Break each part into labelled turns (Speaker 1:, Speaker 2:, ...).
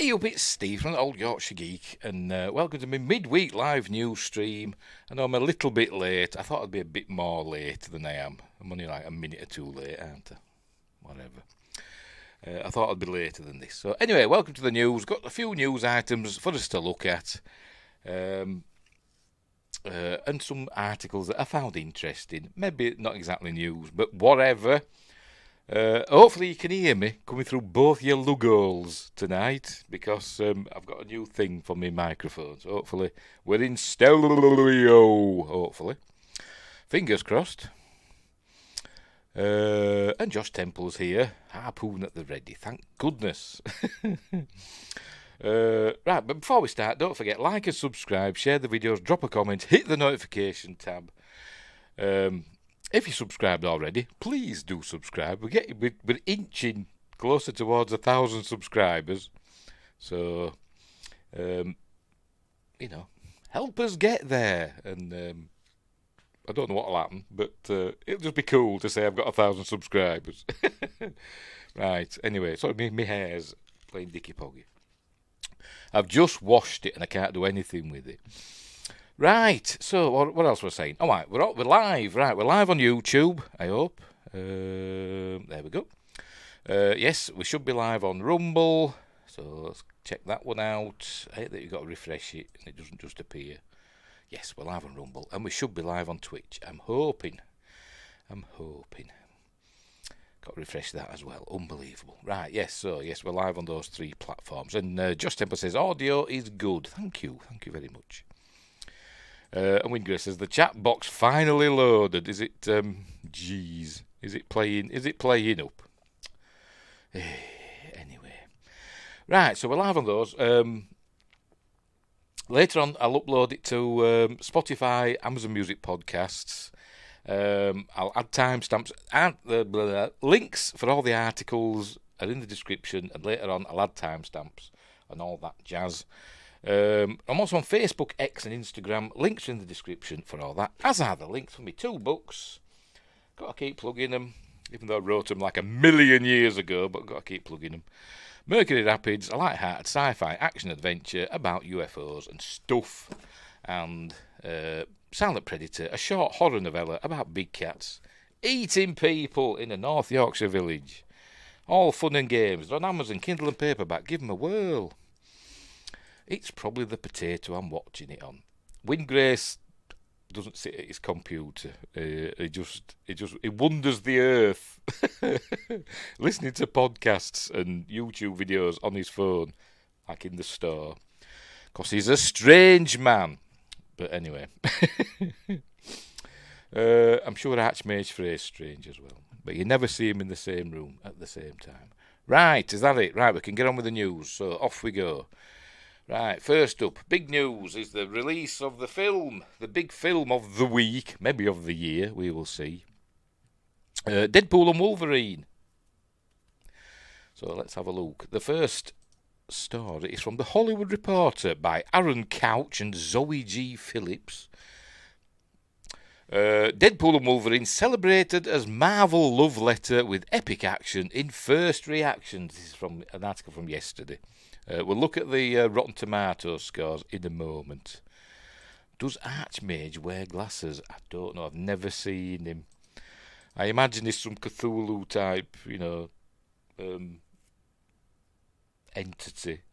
Speaker 1: Hey up, it's Steve from the Old Yorkshire Geek, and welcome to my midweek live news stream. I know I'm a little bit late. I thought I'd be a bit more late than I am. I'm only like a minute or two late, aren't I? Whatever. I thought I'd be later than this. So anyway, welcome to the news. Got a few news items for us to look at, and some articles that I found interesting. Maybe not exactly news, but whatever. Hopefully you can hear me coming through both your lugos tonight, because I've got a new thing for my microphone. So hopefully we're in stereo. Hopefully, fingers crossed. And Josh Temple's here, harpoon at the ready. Thank goodness. Right, but before we start, don't forget, like and subscribe, share the videos, drop a comment, hit the notification tab. If you subscribed already, please do subscribe. We're inching closer towards 1,000 subscribers. So, help us get there. And I don't know what'll happen, but it'll just be cool to say I've got 1,000 subscribers. Right, anyway, sorry, my hair's playing Dicky Poggy. I've just washed it and I can't do anything with it. Right, so what else was I saying? All right, we're live. Right, we're live on YouTube, I hope. There we go. Yes, we should be live on Rumble. So let's check that one out. I hate that you've got to refresh it and it doesn't just appear. Yes, we're live on Rumble. And we should be live on Twitch. I'm hoping. Got to refresh that as well. Unbelievable. Right, yes, we're live on those three platforms. And Josh Temple says, audio is good. Thank you very much. And Wingray says, the chat box finally loaded. Is it, is it playing up? Anyway. Right, so we're live on those. Later on, I'll upload it to Spotify, Amazon Music Podcasts. I'll add timestamps. And the links for all the articles are in the description. And later on, I'll add timestamps and all that jazz. I'm also on Facebook, X and Instagram. Links are in the description for all that, as are the links for my 2 books. Got to keep plugging them, even though I wrote them like 1,000,000 years ago, but got to keep plugging them. Mercury Rapids, a light-hearted sci-fi action-adventure about UFOs and stuff. And Silent Predator, a short horror novella about big cats eating people in a North Yorkshire village. All fun and games. They're on Amazon, Kindle and paperback. Give them a whirl. It's probably the potato I'm watching it on. Windgrace doesn't sit at his computer. He wanders the earth, listening to podcasts and YouTube videos on his phone, like in the store. 'Cause he's a strange man. But anyway, I'm sure Archmage Frey's strange as well. But you never see him in the same room at the same time. Right, is that it? Right, we can get on with the news. So off we go. Right, first up, big news is the release of the film, the big film of the week, maybe of the year, we will see. Deadpool and Wolverine. So let's have a look. The first story is from The Hollywood Reporter by Aaron Couch and Zoe G. Phillips. Deadpool and Wolverine celebrated as Marvel love letter with epic action in first reactions. This is from an article from yesterday. We'll look at the Rotten Tomatoes scores in a moment. Does Archmage wear glasses? I don't know. I've never seen him. I imagine he's some Cthulhu type, entity.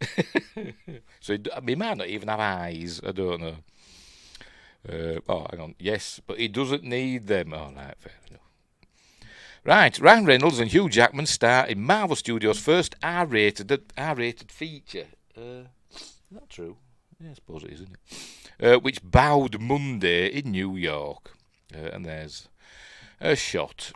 Speaker 1: So he might not even have eyes. I don't know. Hang on. Yes, but he doesn't need them. Oh, right, fair enough. Right, Ryan Reynolds and Hugh Jackman star in Marvel Studios' first R-rated feature. Is that true? Yeah, I suppose it is, isn't it? Which bowed Monday in New York. And there's a shot.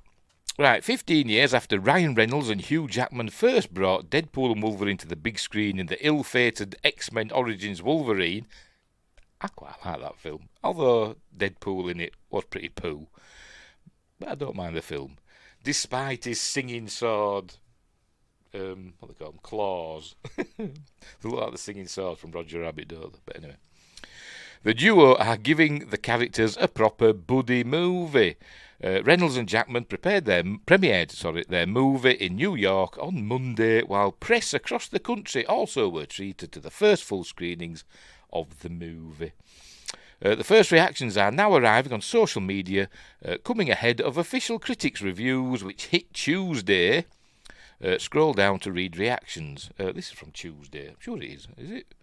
Speaker 1: Right, 15 years after Ryan Reynolds and Hugh Jackman first brought Deadpool and Wolverine to the big screen in the ill-fated X-Men Origins Wolverine, I quite like that film. Although Deadpool in it was pretty poo. But I don't mind the film. Despite his singing sword, what do they call them? Claws. They look like the singing sword from Roger Rabbit, don't they? But anyway. The duo are giving the characters a proper buddy movie. Reynolds and Jackman premiered their movie in New York on Monday, while press across the country also were treated to the first full screenings of the movie. The first reactions are now arriving on social media, coming ahead of official critics' reviews, which hit Tuesday. Scroll down to read reactions. This is from Tuesday. I'm sure it is. Is it?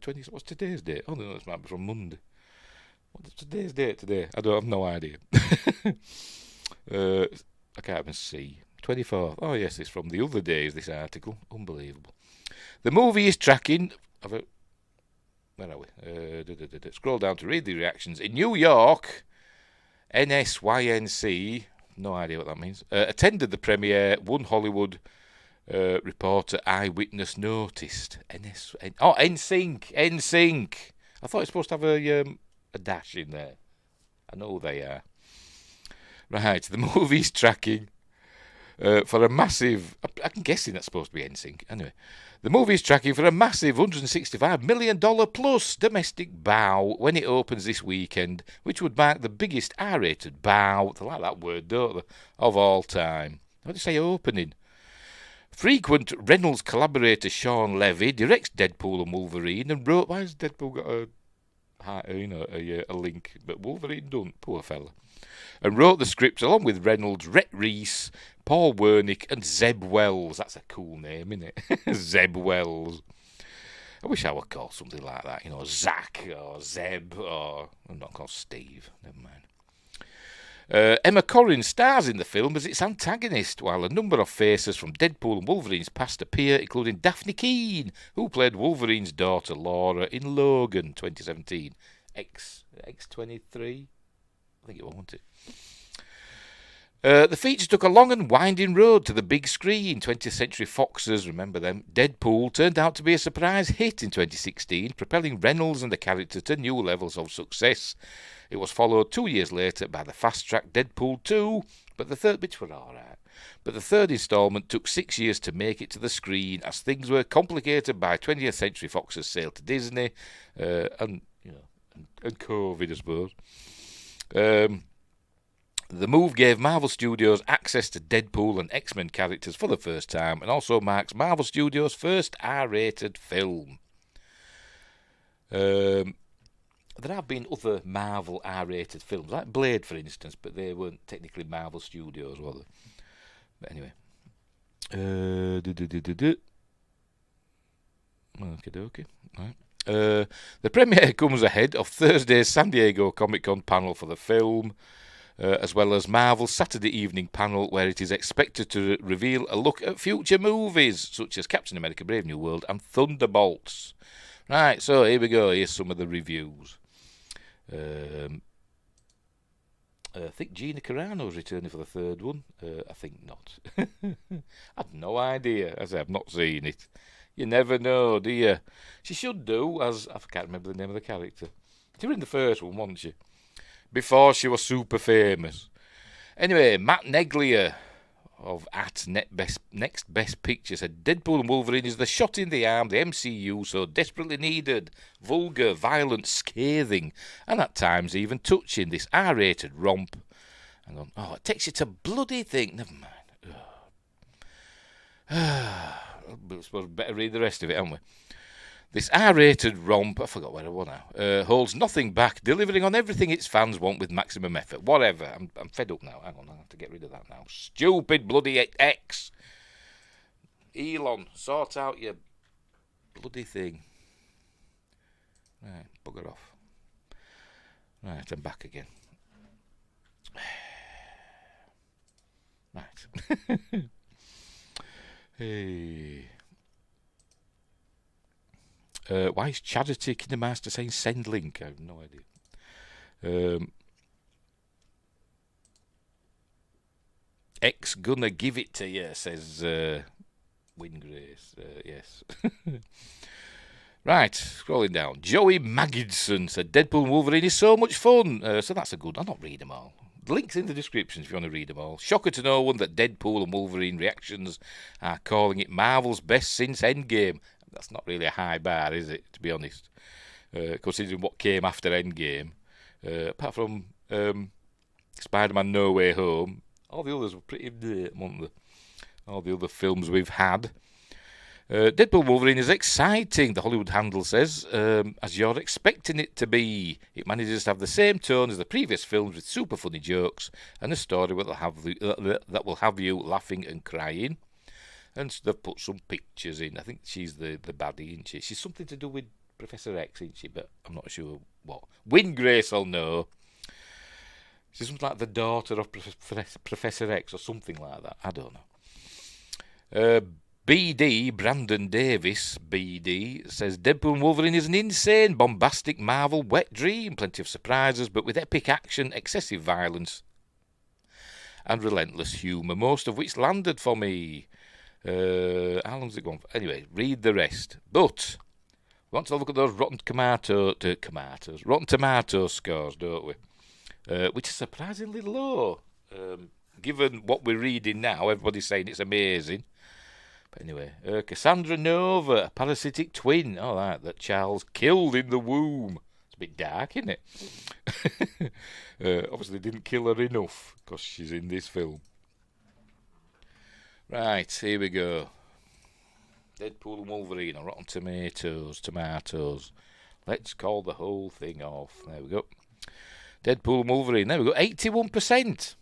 Speaker 1: 20. What's today's date? Oh no, this might be from Monday. What's today's date today? I have no idea. I can't even see. 24th. Oh yes, it's from the other days, this article. Unbelievable. The movie is tracking... Where are we? Scroll down to read the reactions. In New York, NSYNC, no idea what that means, attended the premiere. One Hollywood reporter eyewitness noticed. NSYNC. I thought it's supposed to have a dash in there. I know they are. Right, the movie's tracking for a massive... I'm guessing that's supposed to be NSYNC. Anyway, the movie's tracking for a massive $165 million plus domestic bow when it opens this weekend, which would mark the biggest R-rated bow, they like that word, don't they, of all time. What do you say, opening? Frequent Reynolds collaborator Sean Levy directs Deadpool and Wolverine and wrote... Why has Deadpool got a link, but Wolverine don't, poor fella. And wrote the script along with Reynolds, Rhett Reese, Paul Wernick and Zeb Wells. That's a cool name, isn't it? Zeb Wells. I wish I were called something like that, Zach or Zeb or... I'm not called Steve, never mind. Emma Corrin stars in the film as its antagonist, while a number of faces from Deadpool and Wolverine's past appear, including Daphne Keane, who played Wolverine's daughter Laura in Logan 2017. X23? I think it won't it. The feature took a long and winding road to the big screen. 20th Century Fox's, remember them, Deadpool turned out to be a surprise hit in 2016, propelling Reynolds and the character to new levels of success. It was followed 2 years later by the fast-track Deadpool 2, which were alright. But the third instalment took 6 years to make it to the screen, as things were complicated by 20th Century Fox's sale to Disney, and COVID, I suppose. The move gave Marvel Studios access to Deadpool and X-Men characters for the first time, and also marks Marvel Studios' first R-rated film. There have been other Marvel R-rated films, like Blade, for instance, but they weren't technically Marvel Studios, were they? But anyway. Okay. Right. The premiere comes ahead of Thursday's San Diego Comic-Con panel for the film, as well as Marvel's Saturday evening panel, where it is expected to reveal a look at future movies, such as Captain America Brave New World and Thunderbolts. Right, so here we go. Here's some of the reviews. I think Gina Carano's returning for the third one. I think not. I've no idea, as I've not seen it. You never know, do you? She should do, as... I can't remember the name of the character. She was in the first one, wasn't she? Before she was super famous. Anyway, Matt Neglia of Next Best Picture said Deadpool and Wolverine is the shot in the arm the MCU so desperately needed. Vulgar, violent, scathing, and at times even touching. This R-rated romp. Hang on. Oh, it takes you to bloody thing. Never mind. I suppose we better read the rest of it, haven't we? This R-rated romp, I forgot where I was now, holds nothing back, delivering on everything its fans want with maximum effort. Whatever. I'm fed up now. Hang on, I have to get rid of that now. Stupid bloody X. Elon, sort out your bloody thing. Right, bugger off. Right, I'm back again. Right. Hey... why is Charity Kinemaster saying send link? I have no idea. X gonna give it to you, says Wingrace. Yes. Right, scrolling down. Joey Magidson said Deadpool and Wolverine is so much fun. So that's a good... I'll not read them all. The link's in the description if you want to read them all. Shocker to no one that Deadpool and Wolverine reactions are calling it Marvel's best since Endgame. That's not really a high bar, is it, to be honest? considering what came after Endgame. Apart from Spider-Man No Way Home, all the others were pretty weren't they? All the other films we've had. Deadpool Wolverine is exciting, the Hollywood Handle says, as you're expecting it to be. It manages to have the same tone as the previous films with super funny jokes and a story that will have you laughing and crying. And they've put some pictures in. I think she's the baddie, isn't she? She's something to do with Professor X, isn't she? But I'm not sure what. Grace will know. She's something like the daughter of Professor X or something like that. I don't know. BD, Brandon Davis, BD, says Deadpool and Wolverine is an insane, bombastic Marvel wet dream. Plenty of surprises, but with epic action, excessive violence, and relentless humour, most of which landed for me. How long's it gone for? Anyway, read the rest. But we want to look at those Rotten Tomatoes scores, don't we? Which is surprisingly low. Given what we're reading now, everybody's saying it's amazing. But anyway, Cassandra Nova, a parasitic twin. Oh, that Charles killed in the womb. It's a bit dark, isn't it? Obviously didn't kill her enough because she's in this film. Right, here we go. Deadpool and Wolverine on Rotten Tomatoes. Let's call the whole thing off. There we go. Deadpool and Wolverine. There we go. 81%.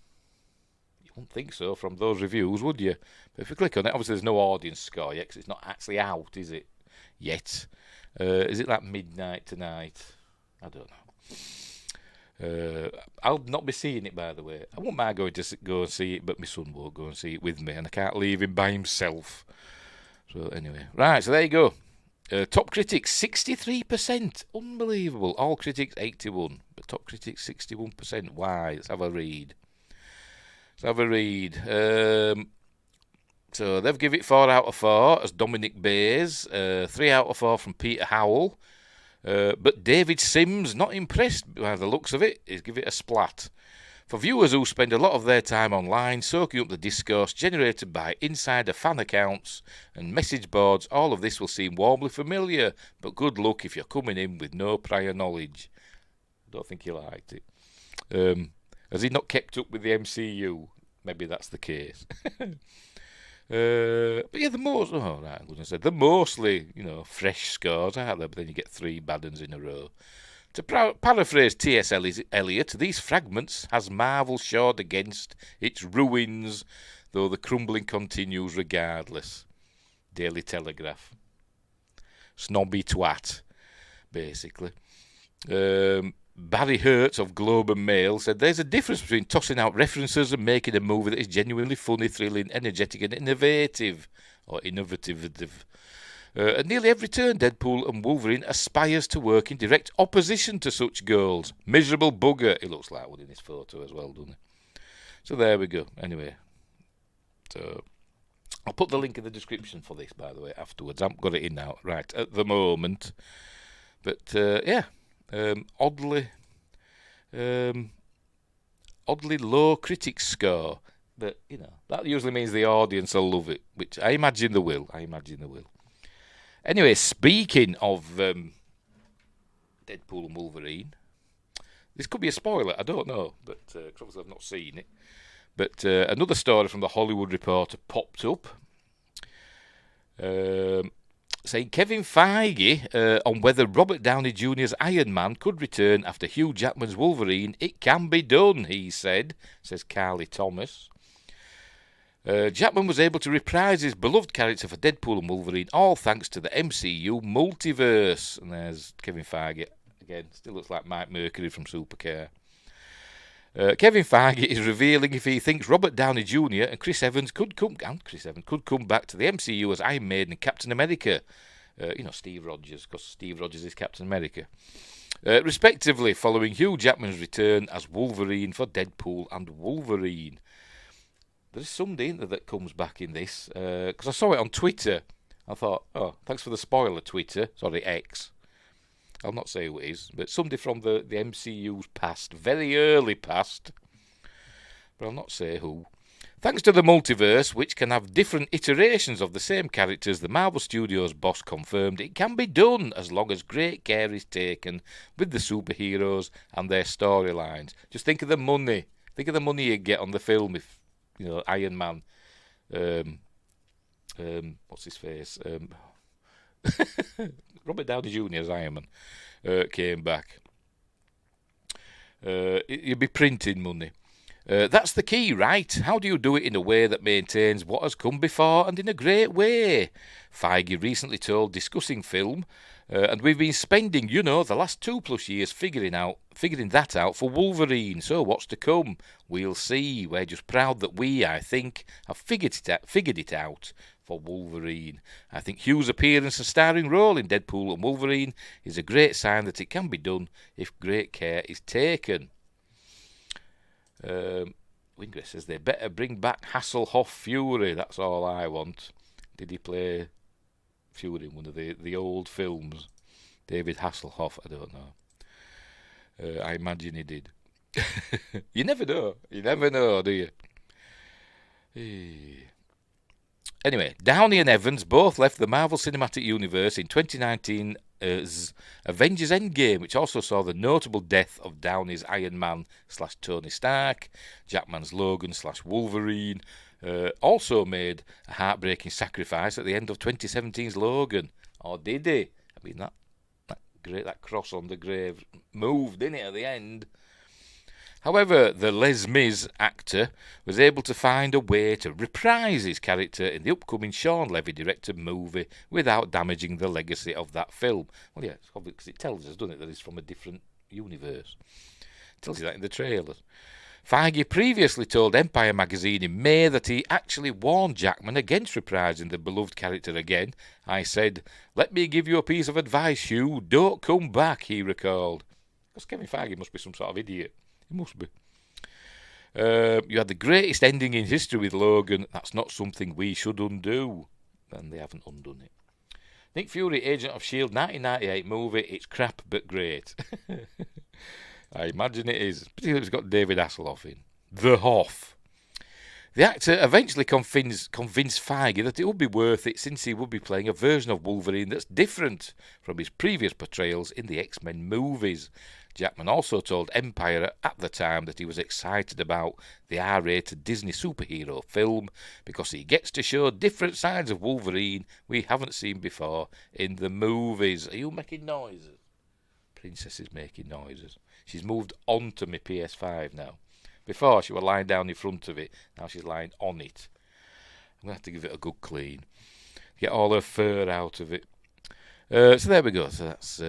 Speaker 1: You wouldn't think so from those reviews, would you? But if you click on it, obviously there's no audience score yet because it's not actually out, is it? Yet. Is it like midnight tonight? I don't know. I'll not be seeing it, by the way. I won't mind going to go and see it, but my son won't go and see it with me, and I can't leave him by himself. So anyway, right, so there you go. Top critics, 63%. Unbelievable. All critics, 81. But top critics, 61%. Why? Let's have a read. So they've given it 4 out of 4 as Dominic Bays. 3 out of 4 from Peter Howell. But David Sims, not impressed by the looks of it. He's given it a splat. For viewers who spend a lot of their time online soaking up the discourse generated by insider fan accounts and message boards, all of this will seem warmly familiar, but good luck if you're coming in with no prior knowledge. I don't think he liked it. Has he not kept up with the MCU? Maybe that's the case. But yeah, they're mostly, fresh scores, aren't they? But then you get 3 bad ones in a row. To paraphrase T.S. Eliot, these fragments has Marvel shored against its ruins, though the crumbling continues regardless. Daily Telegraph. Snobby twat, basically. Barry Hertz of Globe and Mail said there's a difference between tossing out references and making a movie that is genuinely funny, thrilling, energetic and innovative. At nearly every turn, Deadpool and Wolverine aspires to work in direct opposition to such goals. Miserable bugger. He looks like one in this photo as well, doesn't he? So there we go. Anyway, so I'll put the link in the description for this, by the way, afterwards. I haven't got it in now, right, at the moment. But, oddly low critic score. But, that usually means the audience will love it, which I imagine they will. Anyway, speaking of Deadpool and Wolverine, this could be a spoiler, I don't know, but obviously I've not seen it. But another story from the Hollywood Reporter popped up, saying Kevin Feige on whether Robert Downey Jr.'s Iron Man could return after Hugh Jackman's Wolverine. It can be done, he said, says Carly Thomas. Jackman was able to reprise his beloved character for Deadpool and Wolverine, all thanks to the MCU multiverse. And there's Kevin Feige again. Still looks like Mike Mercury from Supercar. Kevin Feige is revealing if he thinks Robert Downey Jr. and Chris Evans could come back to the MCU as Iron Maiden and Captain America. Steve Rogers, because Steve Rogers is Captain America. Respectively, following Hugh Jackman's return as Wolverine for Deadpool and Wolverine. There's somebody in there that comes back in this, because I saw it on Twitter. I thought, oh, thanks for the spoiler, Twitter. Sorry, X. I'll not say who it is, but somebody from the MCU's past, very early past, but I'll not say who. Thanks to the multiverse, which can have different iterations of the same characters, the Marvel Studios boss confirmed it can be done as long as great care is taken with the superheroes and their storylines. Just think of the money. Think of the money you get on the film if, Iron Man, what's his face? Robert Downey Jr. as Iron Man came back. You'd be printing money. That's the key, right? How do you do it in a way that maintains what has come before and in a great way? Feige recently told Discussing Film, and we've been spending, the last 2+ years figuring that out for Wolverine. So what's to come? We'll see. We're just proud that we, I think, have figured it out for Wolverine. I think Hugh's appearance and starring role in Deadpool and Wolverine is a great sign that it can be done if great care is taken. Wingress says they better bring back Hasselhoff Fury. That's all I want. Did he play Fury in one of the old films? David Hasselhoff, I don't know. I imagine he did. You never know. You never know, do you? Anyway, Downey and Evans both left the Marvel Cinematic Universe in 2019's Avengers Endgame, which also saw the notable death of Downey's Iron Man / Tony Stark, Jackman's Logan / Wolverine, also made a heartbreaking sacrifice at the end of 2017's Logan. Or did he? I mean, that cross on the grave moved, didn't it, at the end? However, the Les Mis actor was able to find a way to reprise his character in the upcoming Sean Levy-directed movie without damaging the legacy of that film. Well, yeah, it's obvious because it tells us, doesn't it, that it's from a different universe. It tells you that in the trailers. Feige previously told Empire magazine in May that he actually warned Jackman against reprising the beloved character again. I said, "Let me give you a piece of advice, Hugh. Don't come back," he recalled. Because Kevin Feige must be some sort of idiot. He must be. You had the greatest ending in history with Logan. That's not something we should undo. And they haven't undone it. Nick Fury, Agent of S.H.I.E.L.D. 1998 movie. It's crap but great. I imagine it is. Particularly if it's got David Hasselhoff in. The Hoff. The actor eventually convinced Feige that it would be worth it since he would be playing a version of Wolverine that's different from his previous portrayals in the X-Men movies. Jackman also told Empire at the time that he was excited about the R-rated Disney superhero film because he gets to show different sides of Wolverine we haven't seen before in the movies. Are you making noises? Princess is making noises. She's moved onto my PS5 now. Before, she was lying down in front of it. Now she's lying on it. I'm going to have to give it a good clean. Get all her fur out of it. So there we go. So that's...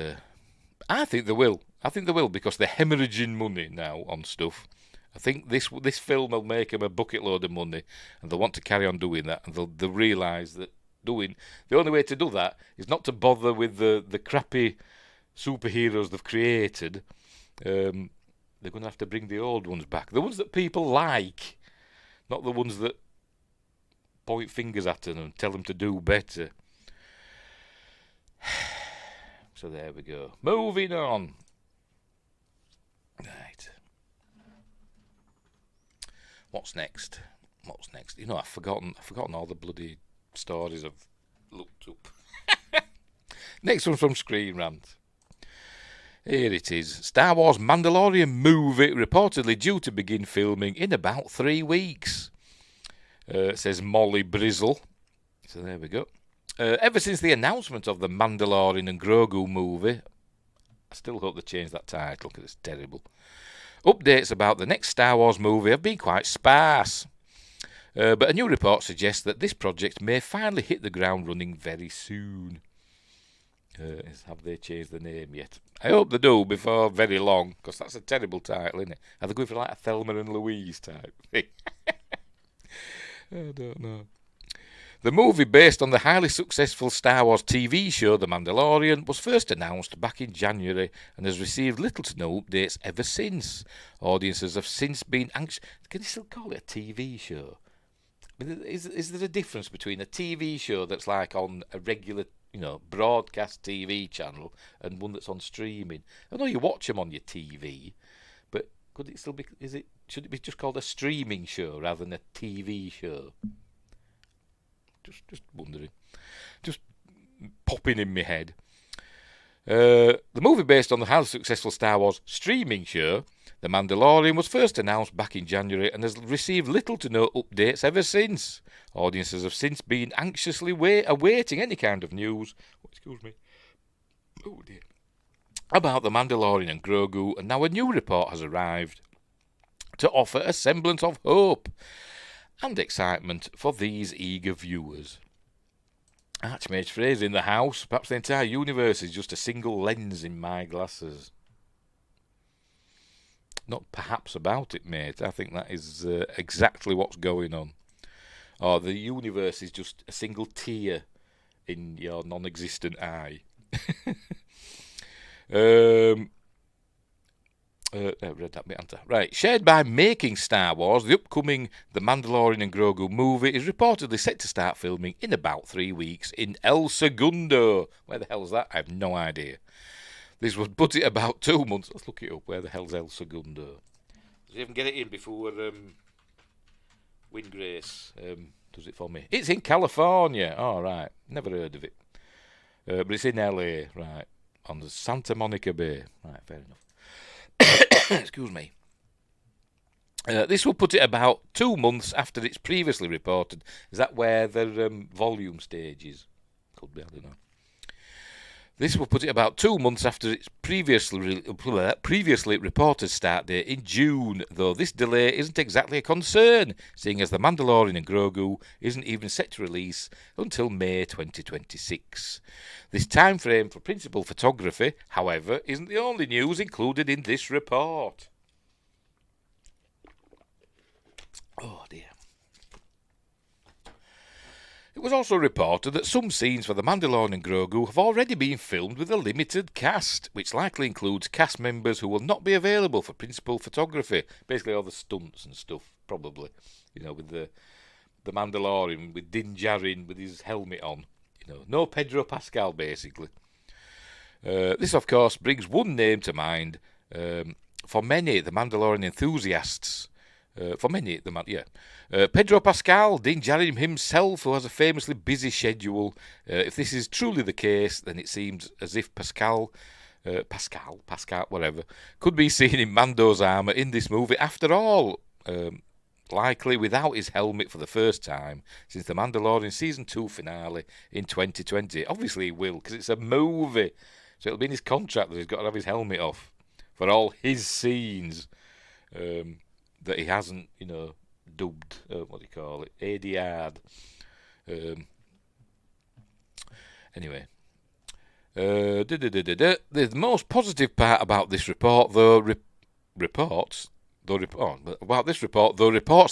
Speaker 1: I think they will. I think they will because they're hemorrhaging money now on stuff. I think this film will make them a bucket load of money, and they'll want to carry on doing that, and they'll realise that the only way to do that is not to bother with the crappy superheroes they've created. They're going to have to bring the old ones back, the ones that people like, not the ones that point fingers at them and tell them to do better. So there we go. Moving on. Right. What's next? I've forgotten all the bloody stories I've looked up. Next one from Screen Rant. Here it is. Star Wars Mandalorian movie reportedly due to begin filming in about 3 weeks. Says Molly Brizzle. So there we go. Ever since the announcement of the Mandalorian and Grogu movie, I still hope they change that title because it's terrible. Updates about the next Star Wars movie have been quite sparse. But a new report suggests that this project may finally hit the ground running very soon. Have they changed the name yet? I hope they do before very long, because that's a terrible title, isn't it? Are they going for like a Thelma and Louise type thing? I don't know. The movie, based on the highly successful Star Wars TV show The Mandalorian, was first announced back in January and has received little to no updates ever since. Audiences have since been anxious. Can you still call it a TV show? I mean, is there a difference between a TV show that's like on a regular, broadcast TV channel and one that's on streaming? I know you watch them on your TV, but Could it still be? Should it be just called a streaming show rather than a TV show? Just wondering. Just popping in my head. The movie based on the highly successful Star Wars streaming show, The Mandalorian, was first announced back in January and has received little to no updates ever since. Audiences have since been anxiously awaiting any kind of news. Excuse me. Oh dear. About The Mandalorian and Grogu, and now a new report has arrived to offer a semblance of hope and excitement for these eager viewers. Archmage Fraser in the house. Perhaps the entire universe is just a single lens in my glasses. Not perhaps about it, mate. I think that is exactly what's going on. Or the universe is just a single tear in your non-existent eye. Read that bit, right. Shared by Making Star Wars, the upcoming The Mandalorian and Grogu movie is reportedly set to start filming in about 3 weeks in El Segundo. Where the hell's that? I have no idea. This would put it about 2 months. Let's look it up. Where the hell's El Segundo? Does he even get it in before Windgrace does it for me? It's in California. Oh, right. Never heard of it. But it's in LA, right. On the Santa Monica Bay. Right, fair enough. Excuse me. This will put it about 2 months after it's previously reported. Is that where the volume stage is? Could be, I don't know. This will put it about 2 months after its previously reported start date in June, though this delay isn't exactly a concern, seeing as The Mandalorian and Grogu isn't even set to release until May 2026. This time frame for principal photography, however, isn't the only news included in this report. Oh dear. It was also reported that some scenes for The Mandalorian and Grogu have already been filmed with a limited cast, which likely includes cast members who will not be available for principal photography. Basically all the stunts and stuff, probably. You know, with the Mandalorian, with Din Djarin with his helmet on. You know, no Pedro Pascal, basically. This, of course, brings one name to mind for many The Mandalorian enthusiasts. Pedro Pascal, Din Djarin himself, who has a famously busy schedule. If this is truly the case, then it seems as if Pascal, whatever, could be seen in Mando's armour in this movie after all. Likely without his helmet for the first time since the Mandalorian Season 2 finale in 2020. Obviously he will, because it's a movie. So it'll be in his contract that he's got to have his helmet off for all his scenes. That he hasn't, dubbed, what do you call it, ADR'd. Anyway. The most positive part about this report, reports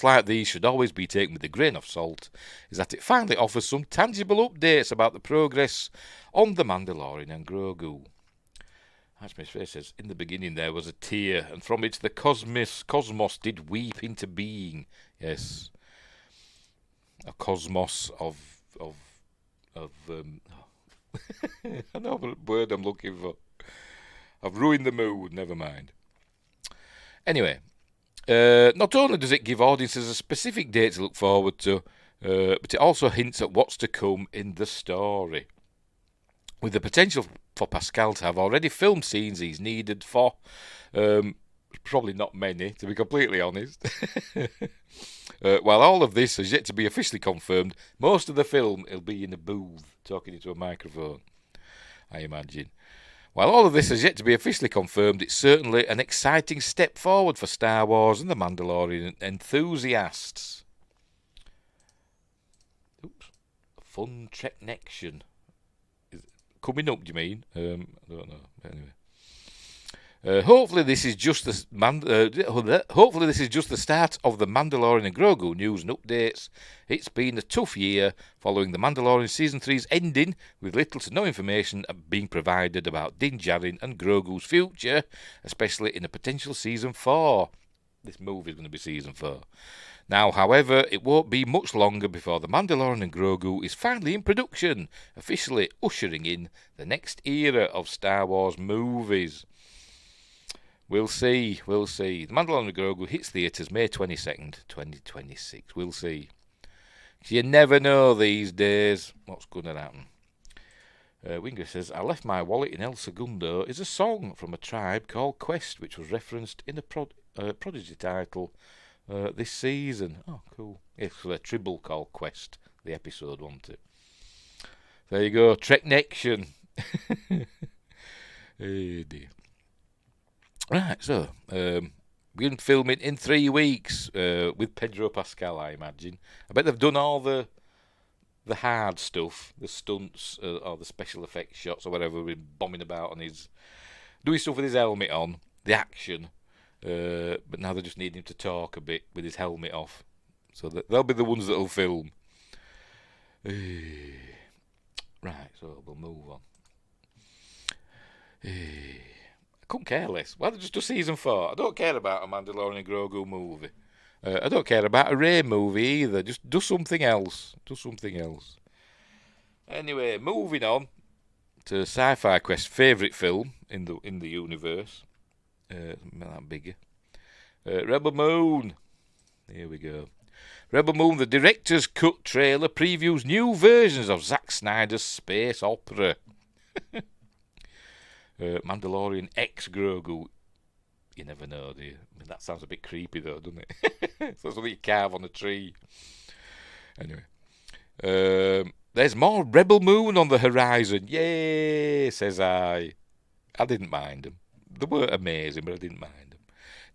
Speaker 1: like these should always be taken with a grain of salt, is that it finally offers some tangible updates about the progress on The Mandalorian and Grogu. Archmage Face says, in the beginning there was a tear, and from it the cosmos did weep into being. Yes. A cosmos of I know what word I'm looking for. I've ruined the mood, never mind. Anyway, not only does it give audiences a specific date to look forward to, but it also hints at what's to come in the story. With the potential for Pascal to have already filmed scenes he's needed for, probably not many, to be completely honest. While all of this has yet to be officially confirmed, most of the film he'll be in a booth talking into a microphone, I imagine. While all of this has yet to be officially confirmed, it's certainly an exciting step forward for Star Wars and The Mandalorian enthusiasts. Oops. Fun connection. Coming up, do you mean? I don't know. Anyway, hopefully this is just the start of the Mandalorian and Grogu news and updates. It's been a tough year following the Mandalorian Season 3's ending, with little to no information being provided about Din Djarin and Grogu's future, especially in a potential Season 4. This movie is going to be Season 4. Now, however, it won't be much longer before The Mandalorian and Grogu is finally in production, officially ushering in the next era of Star Wars movies. We'll see. The Mandalorian Grogu hits theatres May 22nd, 2026. We'll see. You never know these days what's going to happen. Winger says, I left my wallet in El Segundo is a song from a tribe called Quest, which was referenced in a Prodigy title this season. Oh, cool. It's a tribble called Quest, the episode, wasn't it? There you go, Trek Nection. Hey dear. Right, so we're going to film it in 3 weeks with Pedro Pascal, I imagine. I bet they've done all the hard stuff, the stunts or the special effects shots or whatever, we're bombing about on his, doing stuff with his helmet on, the action. But now they just need him to talk a bit with his helmet off. So they'll be the ones that'll film. Right, so we'll move on. I couldn't care less. Why don't they just do season 4? I don't care about a Mandalorian Grogu movie. I don't care about a Rey movie either. Just do something else. Anyway, moving on to Sci-Fi Quest's favourite film in the universe. That bigger. Rebel Moon. Here we go. Rebel Moon, the director's cut trailer previews new versions of Zack Snyder's space opera. Mandalorian X Grogu. You never know, do you? I mean, that sounds a bit creepy, though, doesn't it? So something you carve on a tree. Anyway. There's more Rebel Moon on the horizon. Yay, says I. I didn't mind them. They weren't amazing, but I didn't mind them.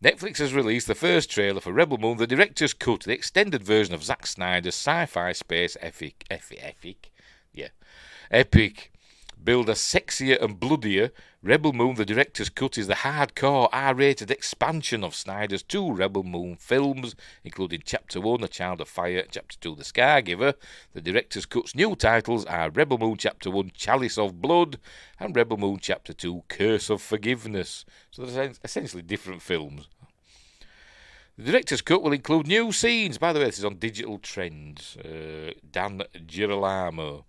Speaker 1: Netflix has released the first trailer for Rebel Moon, the director's cut, the extended version of Zack Snyder's sci-fi space epic. Build a sexier and bloodier. Rebel Moon, the director's cut, is the hardcore R-rated expansion of Snyder's 2 Rebel Moon films, including Chapter 1, A Child of Fire, Chapter 2, The Scargiver. The director's cut's new titles are Rebel Moon Chapter 1, Chalice of Blood, and Rebel Moon Chapter 2, Curse of Forgiveness. So they're essentially different films. The director's cut will include new scenes. By the way, this is on Digital Trends. Dan Girolamo.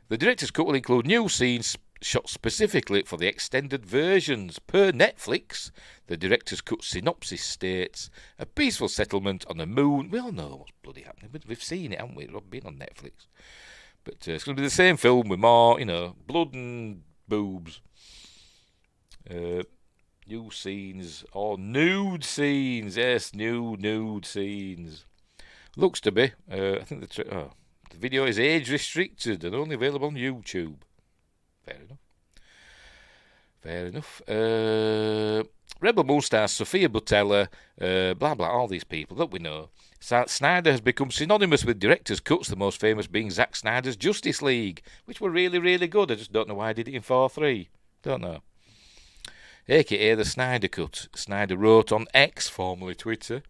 Speaker 1: The director's cut will include new scenes shot specifically for the extended versions. Per Netflix, the director's cut synopsis states, a peaceful settlement on the moon. We all know what's bloody happening. We've seen it, haven't we? It's been on Netflix. But it's going to be the same film with more, blood and boobs. New scenes, or nude scenes. Yes, new nude scenes. Looks to be. I think the video is age restricted and only available on YouTube. Fair enough. Rebel Moon stars Sophia Boutella, blah blah, all these people that we know. Snyder has become synonymous with director's cuts, the most famous being Zack Snyder's Justice League, which were really, really good. I just don't know why I did it in 4:3. Don't know. AKA the Snyder Cut. Snyder wrote on X, formerly Twitter,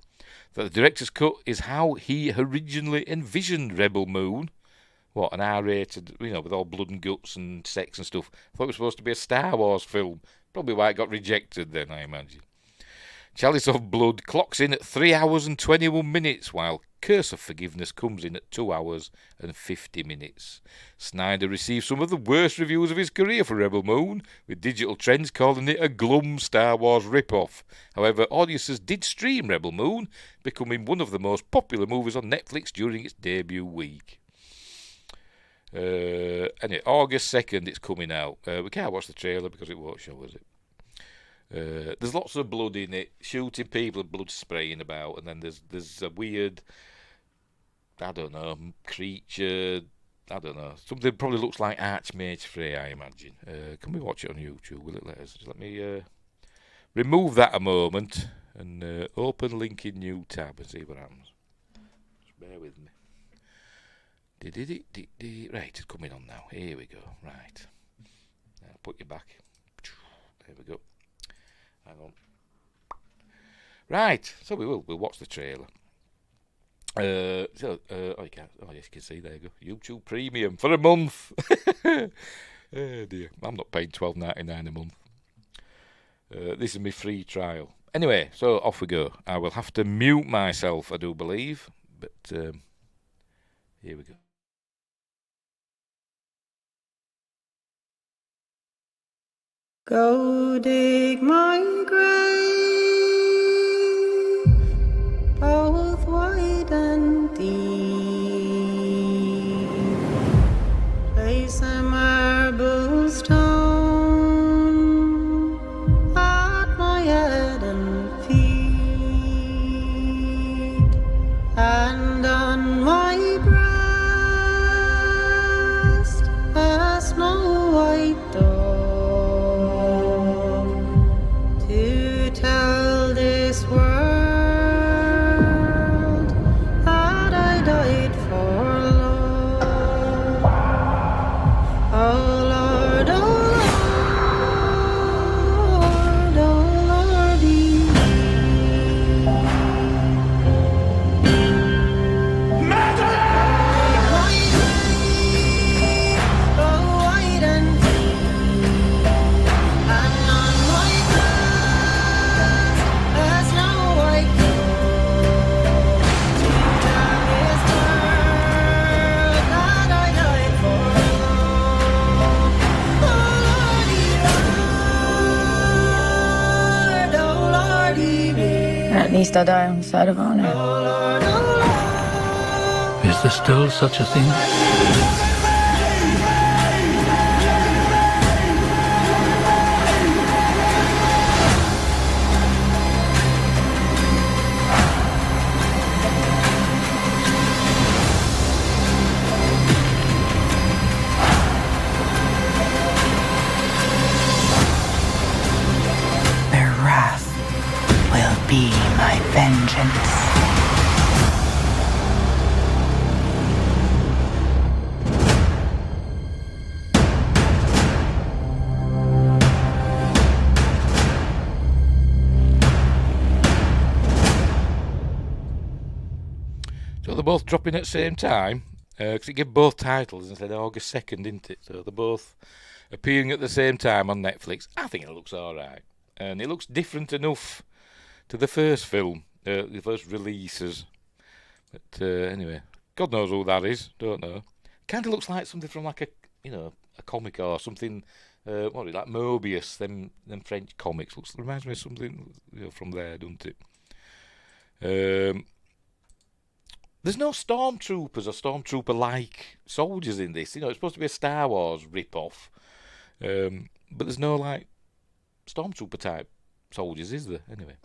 Speaker 1: that the director's cut is how he originally envisioned Rebel Moon. What, an R-rated, with all blood and guts and sex and stuff. I thought it was supposed to be a Star Wars film. Probably why it got rejected then, I imagine. Chalice of Blood clocks in at 3 hours and 21 minutes, while Curse of Forgiveness comes in at 2 hours and 50 minutes. Snyder received some of the worst reviews of his career for Rebel Moon, with Digital Trends calling it a glum Star Wars rip-off. However, audiences did stream Rebel Moon, becoming one of the most popular movies on Netflix during its debut week. Anyway, August 2nd it's coming out. We can't watch the trailer because it won't show us it. There's lots of blood in it, shooting people and blood spraying about, and then there's a weird, I don't know, creature, I don't know, something that probably looks like Archmage Frey, I imagine. Can we watch it on YouTube? Will it let us? Just let me remove that a moment and open link in new tab and see what happens. Just bear with me. Right, it's coming on now. Here we go. Right. I'll put you back. There we go. Hang on. Right, so we'll watch the trailer. You can. Oh yes, you can see. There you go. YouTube Premium for a month. Oh dear, I'm not paying $12.99 a month. This is my free trial. Anyway, so off we go. I will have to mute myself, I do believe, but here we go.
Speaker 2: Go dig my grave, both wide and deep. Place a marble stone at my head and feet, and on my breast a snow white dove. Tell this world that I died for love. Oh Lord, oh Lord, oh Lordy.
Speaker 3: At least I die on the side of honor.
Speaker 4: Is there still such a thing?
Speaker 5: Their wrath will be my vengeance.
Speaker 1: So they're both dropping at the same time, because it gave both titles and said August 2nd, didn't it? So they're both appearing at the same time on Netflix. I think it looks alright. And it looks different enough to the first film, the first releases. But anyway, God knows who that is, don't know. Kind of looks like something from like a comic or something, what is it, like Mobius, them French comics. Reminds me of something from there, doesn't it? There's no stormtroopers or stormtrooper-like soldiers in this. It's supposed to be a Star Wars rip-off. But there's no, like, stormtrooper-type soldiers, is there? Anyway.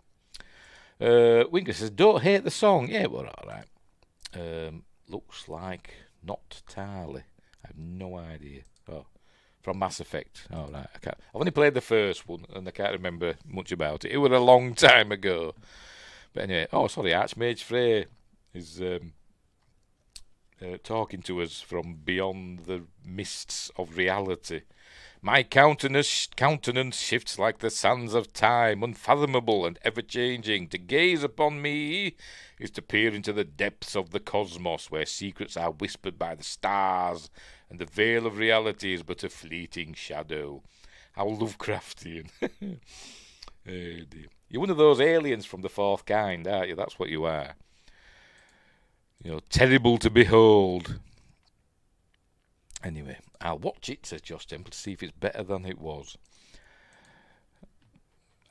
Speaker 1: Winkler says, don't hate the song. Yeah, we're alright. Looks like not Tarly. I have no idea. Oh, from Mass Effect. Oh, right. I've only played the first one, and I can't remember much about it. It was a long time ago. But anyway, Archmage Frey is talking to us from beyond the mists of reality. My countenance shifts like the sands of time, unfathomable and ever-changing. To gaze upon me is to peer into the depths of the cosmos, where secrets are whispered by the stars, and the veil of reality is but a fleeting shadow. How Lovecraftian. Oh dear. You're one of those aliens from the fourth kind, aren't you? That's what you are. Terrible to behold. Anyway, I'll watch it, says Josh Temple, to see if it's better than it was.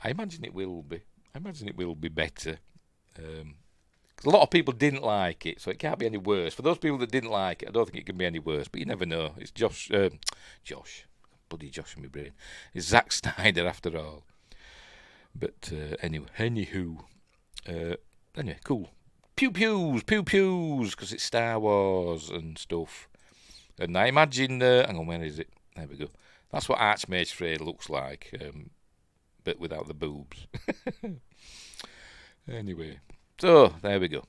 Speaker 1: I imagine it will be. Better. 'Cause a lot of people didn't like it, so it can't be any worse. For those people that didn't like it, I don't think it can be any worse, but you never know. It's Josh, bloody Josh in my brain. It's Zack Snyder after all. But anywho, cool. Pew pews, because it's Star Wars and stuff. And I imagine, hang on, where is it? There we go. That's what Archmage Frey looks like, but without the boobs. Anyway, so there we go.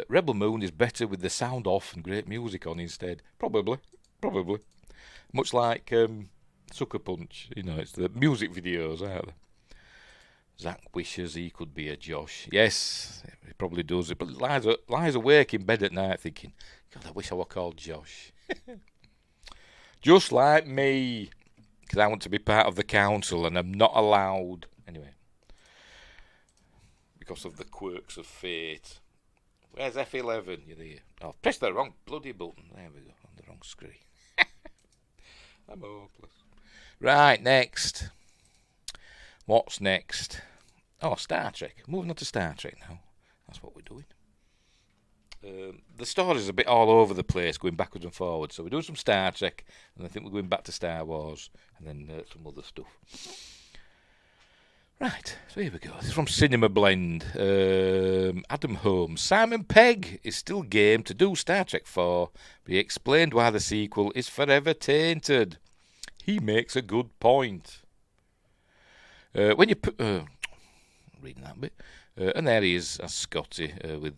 Speaker 1: Rebel Moon is better with the sound off and great music on instead. Probably. Much like Sucker Punch, it's the music videos, aren't they? Zach wishes he could be a Josh. Yes, he probably does it. But lies awake in bed at night thinking, God, I wish I were called Josh. Just like me. Because I want to be part of the council and I'm not allowed. Anyway. Because of the quirks of fate. Where's F11? You're there. Oh, press the wrong bloody button. There we go. On the wrong screen. I'm hopeless. Right, next. What's next? Oh, Star Trek. Moving on to Star Trek now. That's what we're doing. The story's a bit all over the place, going backwards and forwards. So we're doing some Star Trek, and I think we're going back to Star Wars, and then some other stuff. Right, so here we go. This is from Cinema Blend. Adam Holmes. Simon Pegg is still game to do Star Trek 4, but he explained why the sequel is forever tainted. He makes a good point. When you put... reading that bit. And there he is, as Scotty, with...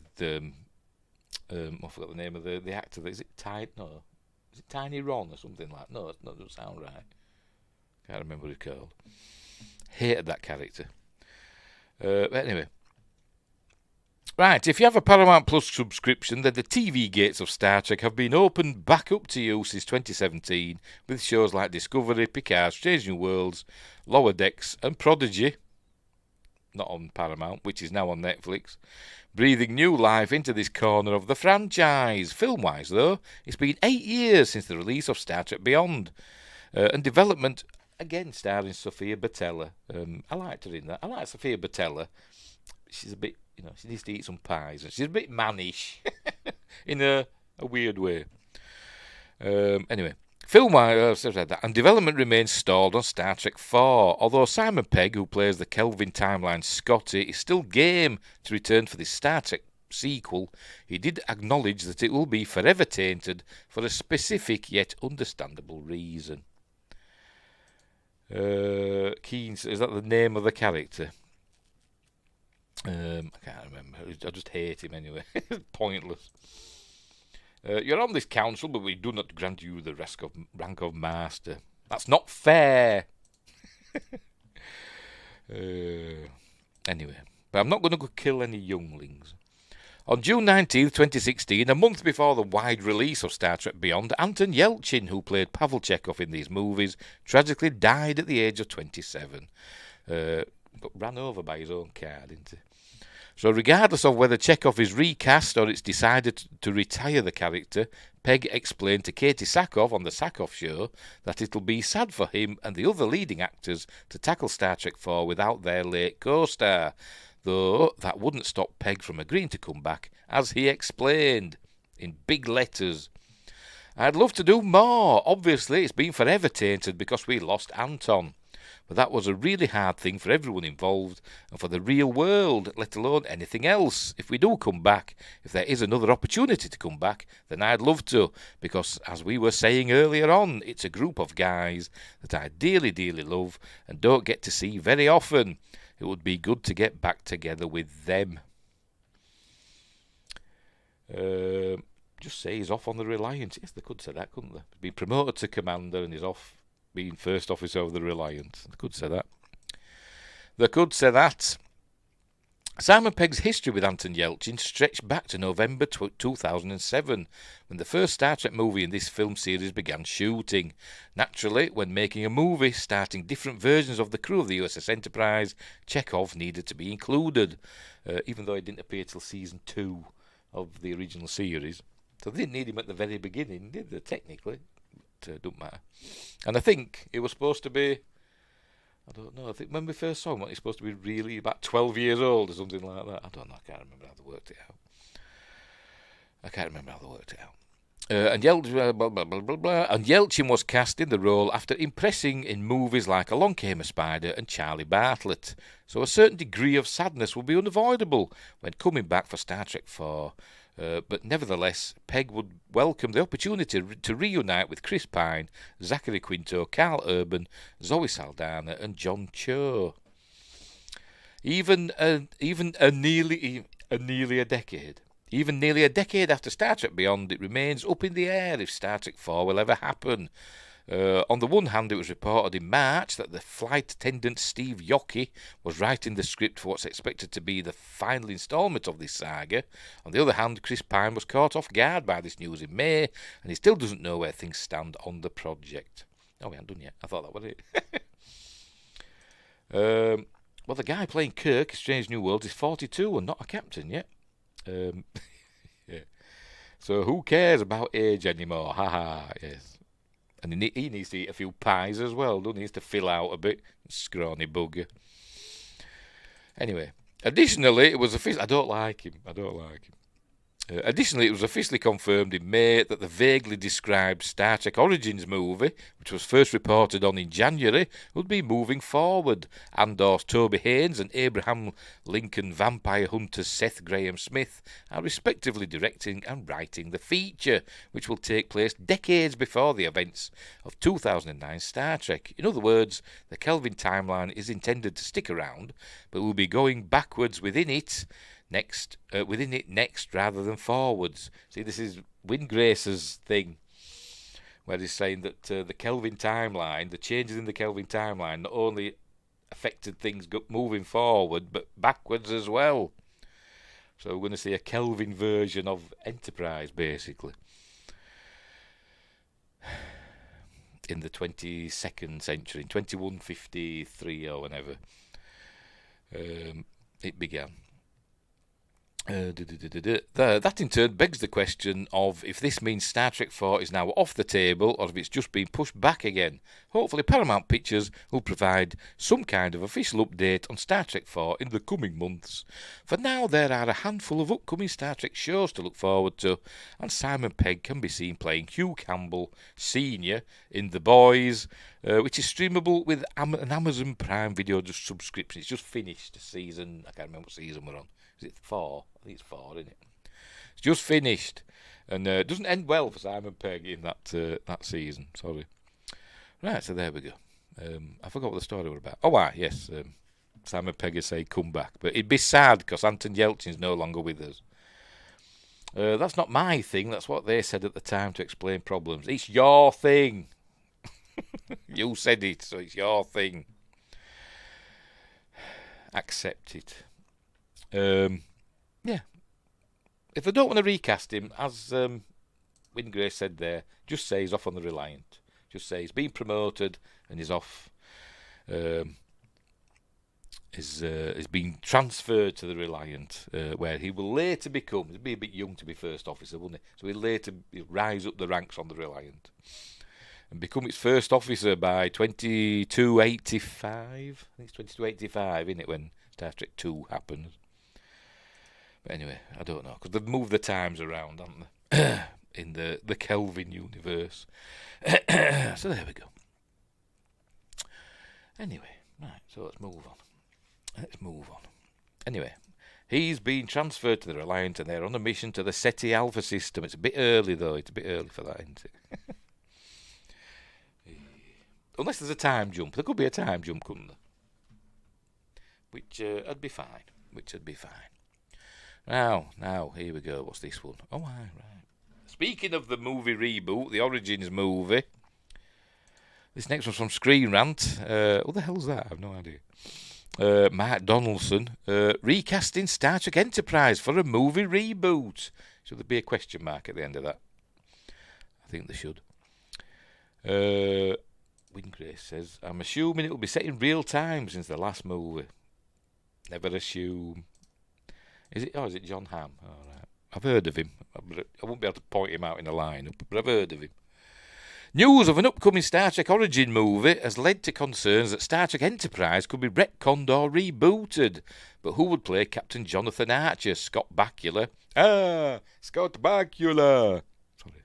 Speaker 1: I forgot the name of the actor. Is it Tiny Ron or something like that? No, it doesn't sound right. Can't remember what he's called. Hated that character. But anyway. Right, if you have a Paramount Plus subscription, then the TV gates of Star Trek have been opened back up to you since 2017 with shows like Discovery, Picard, Strange New Worlds, Lower Decks and Prodigy, not on Paramount, which is now on Netflix, breathing new life into this corner of the franchise. Film-wise, though, it's been 8 years since the release of Star Trek Beyond, and development, again starring Sophia Boutella. I liked her in that. I like Sophia Boutella. She's a bit, she needs to eat some pies, and she's a bit mannish in a weird way. Anyway, film-wise, and development remains stalled on Star Trek 4, although Simon Pegg, who plays the Kelvin Timeline Scotty, is still game to return for this Star Trek sequel. He did acknowledge that it will be forever tainted for a specific yet understandable reason. Keynes, is that the name of the character? I can't remember. I just hate him anyway. Pointless. You're on this council, but we do not grant you the rank of master. That's not fair. Anyway, but I'm not going to go kill any younglings. On June 19th, 2016, a month before the wide release of Star Trek Beyond, Anton Yelchin, who played Pavel Chekhov in these movies, tragically died at the age of 27. Got ran over by his own car, didn't he? So regardless of whether Chekhov is recast or it's decided to retire the character, Pegg explained to Katie Sackhoff on The Sackhoff Show that it'll be sad for him and the other leading actors to tackle Star Trek 4 without their late co-star, though that wouldn't stop Pegg from agreeing to come back, as he explained, in big letters. I'd love to do more. Obviously, it's been forever tainted because we lost Anton. But that was a really hard thing for everyone involved and for the real world, let alone anything else. If we do come back, if there is another opportunity to come back, then I'd love to, because as we were saying earlier on, it's a group of guys that I dearly, dearly love and don't get to see very often. It would be good to get back together with them. Just say he's off on the Reliant. Yes, they could say that, couldn't they? He's been promoted to commander and he's off being first officer of the Reliant. They could say that. They could say that. Simon Pegg's history with Anton Yelchin stretched back to November 2007, when the first Star Trek movie in this film series began shooting. Naturally, when making a movie starting different versions of the crew of the USS Enterprise, Chekhov needed to be included, even though he didn't appear till season 2 of the original series. So they didn't need him at the very beginning, did they, technically? Don't matter. And I think it was supposed to be, I don't know, I think when we first saw him, he's supposed to be really about 12 years old or something like that. I don't know, I can't remember how they worked it out. And Yelchin was cast in the role after impressing in movies like Along Came a Spider and Charlie Bartlett, so a certain degree of sadness would be unavoidable when coming back for Star Trek 4. But nevertheless, Pegg would welcome the opportunity to reunite with Chris Pine, Zachary Quinto, Carl Urban, Zoe Saldana and John Cho. Even nearly a decade after Star Trek Beyond, it remains up in the air if Star Trek 4 will ever happen. On the one hand, it was reported in March that the flight attendant Steve Yockey was writing the script for what's expected to be the final instalment of this saga. On the other hand, Chris Pine was caught off guard by this news in May, and he still doesn't know where things stand on the project. Oh, we haven't done yet. I thought that was it. Well, the guy playing Kirk in Strange New Worlds is 42 and not a captain yet. Yeah. So who cares about age anymore? Haha, yes. And he needs to eat a few pies as well, doesn't he? He needs to fill out a bit. Scrawny bugger. Anyway, additionally, it was I don't like him. Additionally, it was officially confirmed in May that the vaguely described Star Trek Origins movie, which was first reported on in January, would be moving forward. Andor's Toby Haynes and Abraham Lincoln vampire hunters Seth Graham-Smith are respectively directing and writing the feature, which will take place decades before the events of 2009 Star Trek. In other words, the Kelvin timeline is intended to stick around, but will be going backwards within it next rather than forwards. See, this is Windgrace's thing, where he's saying that the Kelvin timeline, the changes in the Kelvin timeline, not only affected things moving forward, but backwards as well. So we're going to see a Kelvin version of Enterprise, basically, in the 22nd century, in 2153 or whenever it began. That in turn begs the question of if this means Star Trek 4 is now off the table or if it's just been pushed back again. Hopefully Paramount Pictures will provide some kind of official update on Star Trek 4 in the coming months. For now, there are a handful of upcoming Star Trek shows to look forward to, and Simon Pegg can be seen playing Hugh Campbell Sr. in The Boys, which is streamable with an Amazon Prime Video subscription. It's just finished season. I can't remember what season we're on. Is it 4? I think it's 4, isn't it? It's just finished, and it doesn't end well for Simon Pegg in that season. Sorry. Right, so there we go. I forgot what the story was about. Oh, yes. Simon Pegg is saying come back, but it'd be sad because Anton Yelchin's no longer with us. That's not my thing. That's what they said at the time to explain problems. It's your thing. You said it, so it's your thing. Accept it. Yeah. If they don't want to recast him, as Windgrace said there, just say he's off on the Reliant. Just say he's been promoted and he's off. He's been transferred to the Reliant, where he will later become. He'll be a bit young to be first officer, wouldn't he? So he'll later rise up the ranks on the Reliant and become its first officer by 2285. I think it's 2285, isn't it, when Star Trek 2 happens? But anyway, I don't know, because they've moved the times around, haven't they, in the Kelvin universe. So there we go. Anyway, right, so let's move on. Anyway, he's been transferred to the Reliant and they're on a mission to the SETI Alpha system. It's a bit early, though. It's a bit early for that, isn't it? Unless there's a time jump. There could be a time jump, couldn't there? Which would be fine. Now, here we go. What's this one? Oh, right. Speaking of the movie Reboot, the Origins movie, this next one's from Screen Rant. What the hell's that? I have no idea. Mark Donaldson, recasting Star Trek Enterprise for a movie reboot. Should there be a question mark at the end of that? I think there should. Windgrace says, I'm assuming it will be set in real time since the last movie. Never assume. Is it John Hamm? All right. I've heard of him. I won't be able to point him out in a lineup, but I've heard of him. News of an upcoming Star Trek Origin movie has led to concerns that Star Trek Enterprise could be retconned or rebooted. But who would play Captain Jonathan Archer? Scott Bakula. Scott Bakula. Sorry.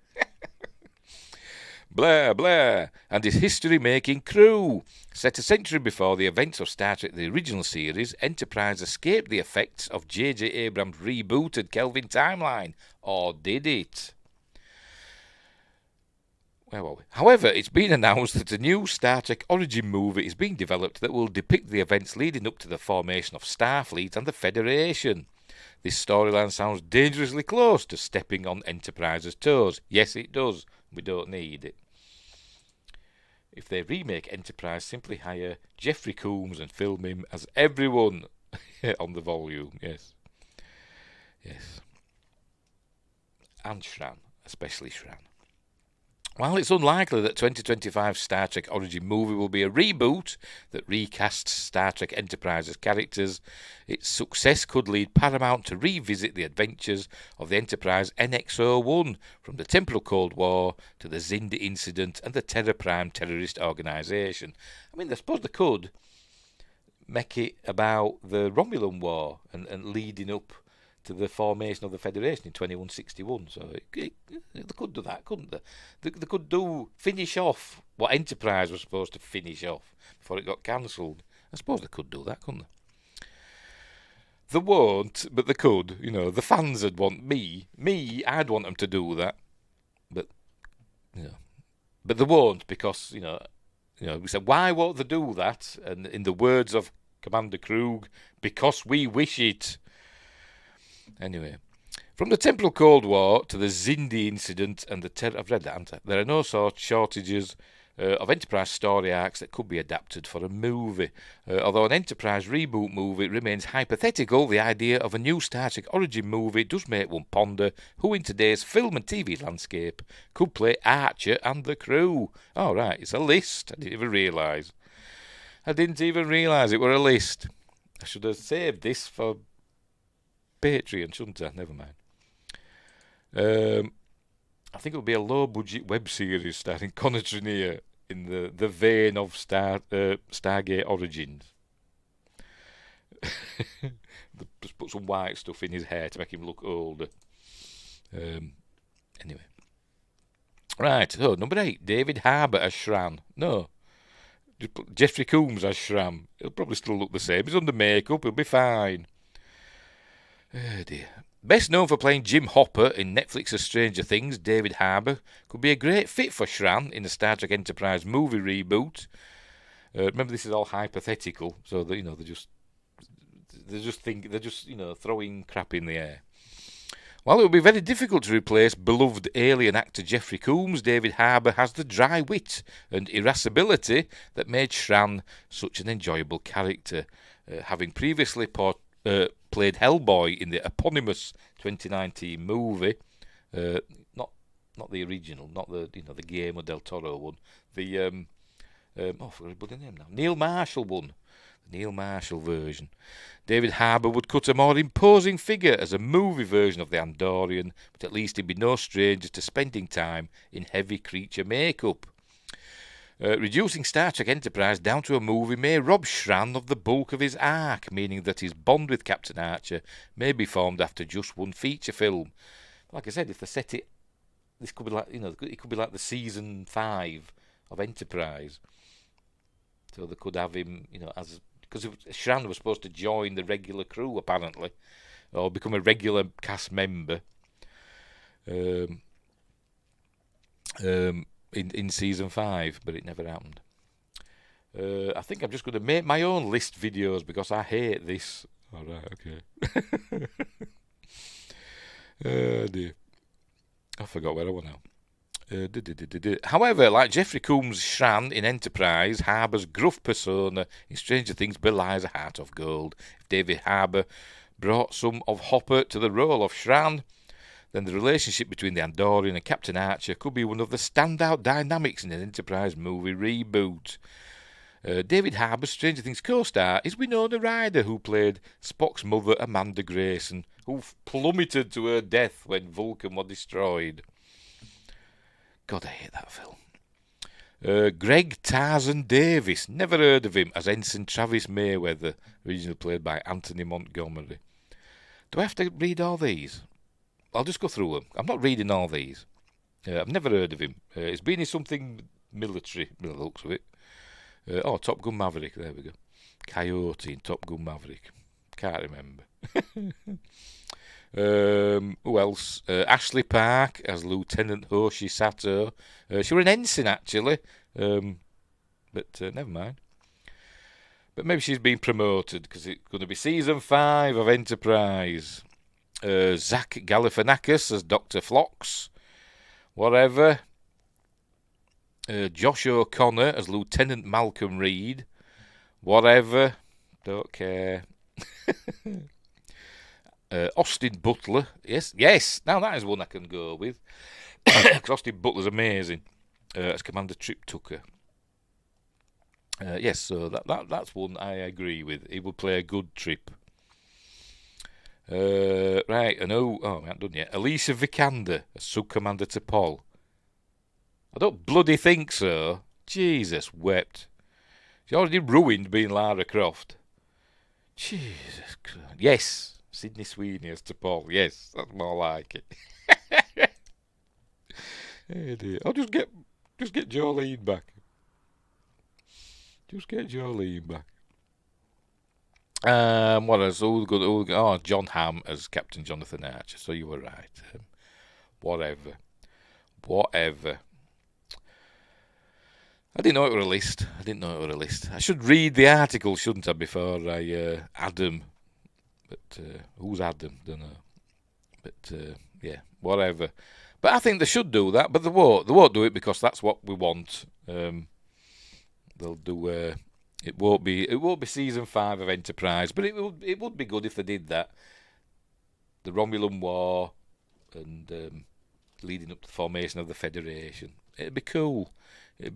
Speaker 1: Blair, and his history-making crew. Set a century before the events of Star Trek the original series, Enterprise escaped the effects of J.J. Abrams' rebooted Kelvin timeline. Or did it? Where were we? However, it's been announced that a new Star Trek Origin movie is being developed that will depict the events leading up to the formation of Starfleet and the Federation. This storyline sounds dangerously close to stepping on Enterprise's toes. Yes, it does. We don't need it. If they remake Enterprise, simply hire Jeffrey Combs and film him as everyone on the volume. Yes. And Shran, especially Shran. While it's unlikely that 2025 Star Trek Origin movie will be a reboot that recasts Star Trek Enterprise's characters, its success could lead Paramount to revisit the adventures of the Enterprise NX-01 from the temporal Cold War to the Xindi incident and the Terror Prime terrorist organisation. I mean, I suppose they could make it about the Romulan War and leading up to the formation of the Federation in 2161. So they could do that, couldn't they? They could finish off what Enterprise was supposed to finish off before it got cancelled. I suppose they could do that, couldn't they? They won't, but they could. You know, the fans would want me, I'd want them to do that. But they won't, because, we said, why won't they do that? And in the words of Commander Krug, because we wish it. Anyway, from the temporal Cold War to the Xindi incident and the terror, I've read that, haven't I? There are no shortages of Enterprise story arcs that could be adapted for a movie. Although an Enterprise reboot movie remains hypothetical, the idea of a new Star Trek Origin movie does make one ponder who in today's film and TV landscape could play Archer and the crew. Oh, right, it's a list. I didn't even realise it were a list. I should have saved this for Patreon, shouldn't I? Never mind. I think it'll be a low-budget web series starring Connor Trinneer in the vein of Stargate Origins. Just put some white stuff in his hair to make him look older. Anyway. Right, so number 8, David Harbour as Shran. No, just put Jeffrey Combs as Shran. He'll probably still look the same. He's under makeup, he'll be fine. Oh dear. Best known for playing Jim Hopper in Netflix's Stranger Things, David Harbour could be a great fit for Shran in the Star Trek Enterprise movie reboot. Remember, this is all hypothetical, so they're just throwing crap in the air. While it would be very difficult to replace beloved alien actor Jeffrey Combs, David Harbour has the dry wit and irascibility that made Shran such an enjoyable character, having previously played Hellboy in the eponymous 2019 movie, not the original, not the Guillermo del Toro one, the I forgot his bloody name now, Neil Marshall one, the Neil Marshall version. David Harbour would cut a more imposing figure as a movie version of the Andorian, but at least he'd be no stranger to spending time in heavy creature makeup. Reducing Star Trek Enterprise down to a movie may rob Shran of the bulk of his arc, meaning that his bond with Captain Archer may be formed after just one feature film. Like I said, if they set it, this could be like, it could be like the season 5 of Enterprise. So they could have him, because Shran was supposed to join the regular crew apparently, or become a regular cast member. In season 5, but it never happened. I think I'm just going to make my own list videos because I hate this. All right, okay. Oh dear, I forgot where I was now. However, like Jeffrey Combs' Shran in Enterprise, Harbour's gruff persona in Stranger Things belies a heart of gold. If David Harbour brought some of Hopper to the role of Shran, then the relationship between the Andorian and Captain Archer could be one of the standout dynamics in an Enterprise movie reboot. David Harbour's Stranger Things co-star is Winona Ryder, who played Spock's mother, Amanda Grayson, who plummeted to her death when Vulcan was destroyed. God, I hate that film. Greg Tarzan Davis, never heard of him, as Ensign Travis Mayweather, originally played by Anthony Montgomery. Do I have to read all these? I'll just go through them. I'm not reading all these. I've never heard of him. He's been in something military, by the looks of it. Top Gun Maverick, there we go. Coyote in Top Gun Maverick. Can't remember. Who else? Ashley Park as Lieutenant Hoshi Sato. She was an ensign, actually. But never mind. But maybe she's been promoted, because it's going to be season 5 of Enterprise. Zach Galifianakis as Dr. Phlox. Whatever. Josh O'Connor as Lieutenant Malcolm Reed. Whatever. Don't care. Austin Butler. Yes. Now that is one I can go with. Because Austin Butler's amazing. as Commander Trip Tucker. Yes, so that's one I agree with. He would play a good Trip. Right, and we haven't done yet. Alicia Vikander as Sub-Commander T'Pol. I don't bloody think so. Jesus wept. She already ruined being Lara Croft. Jesus Christ. Yes, Sydney Sweeney as T'Pol. Yes, that's more like it. Oh dear. I'll just get Jolene back. Just get Jolene back. What else? John Hamm as Captain Jonathan Archer. So you were right. Whatever. I didn't know it were a list. I should read the article, shouldn't I, before I add them. But who's Adam? Don't know. But yeah, whatever. But I think they should do that. But they won't. They won't do it because that's what we want. They'll do. It won't be season 5 of Enterprise. But it would be good if they did that. The Romulan War and leading up to the formation of the Federation. It'd be cool. I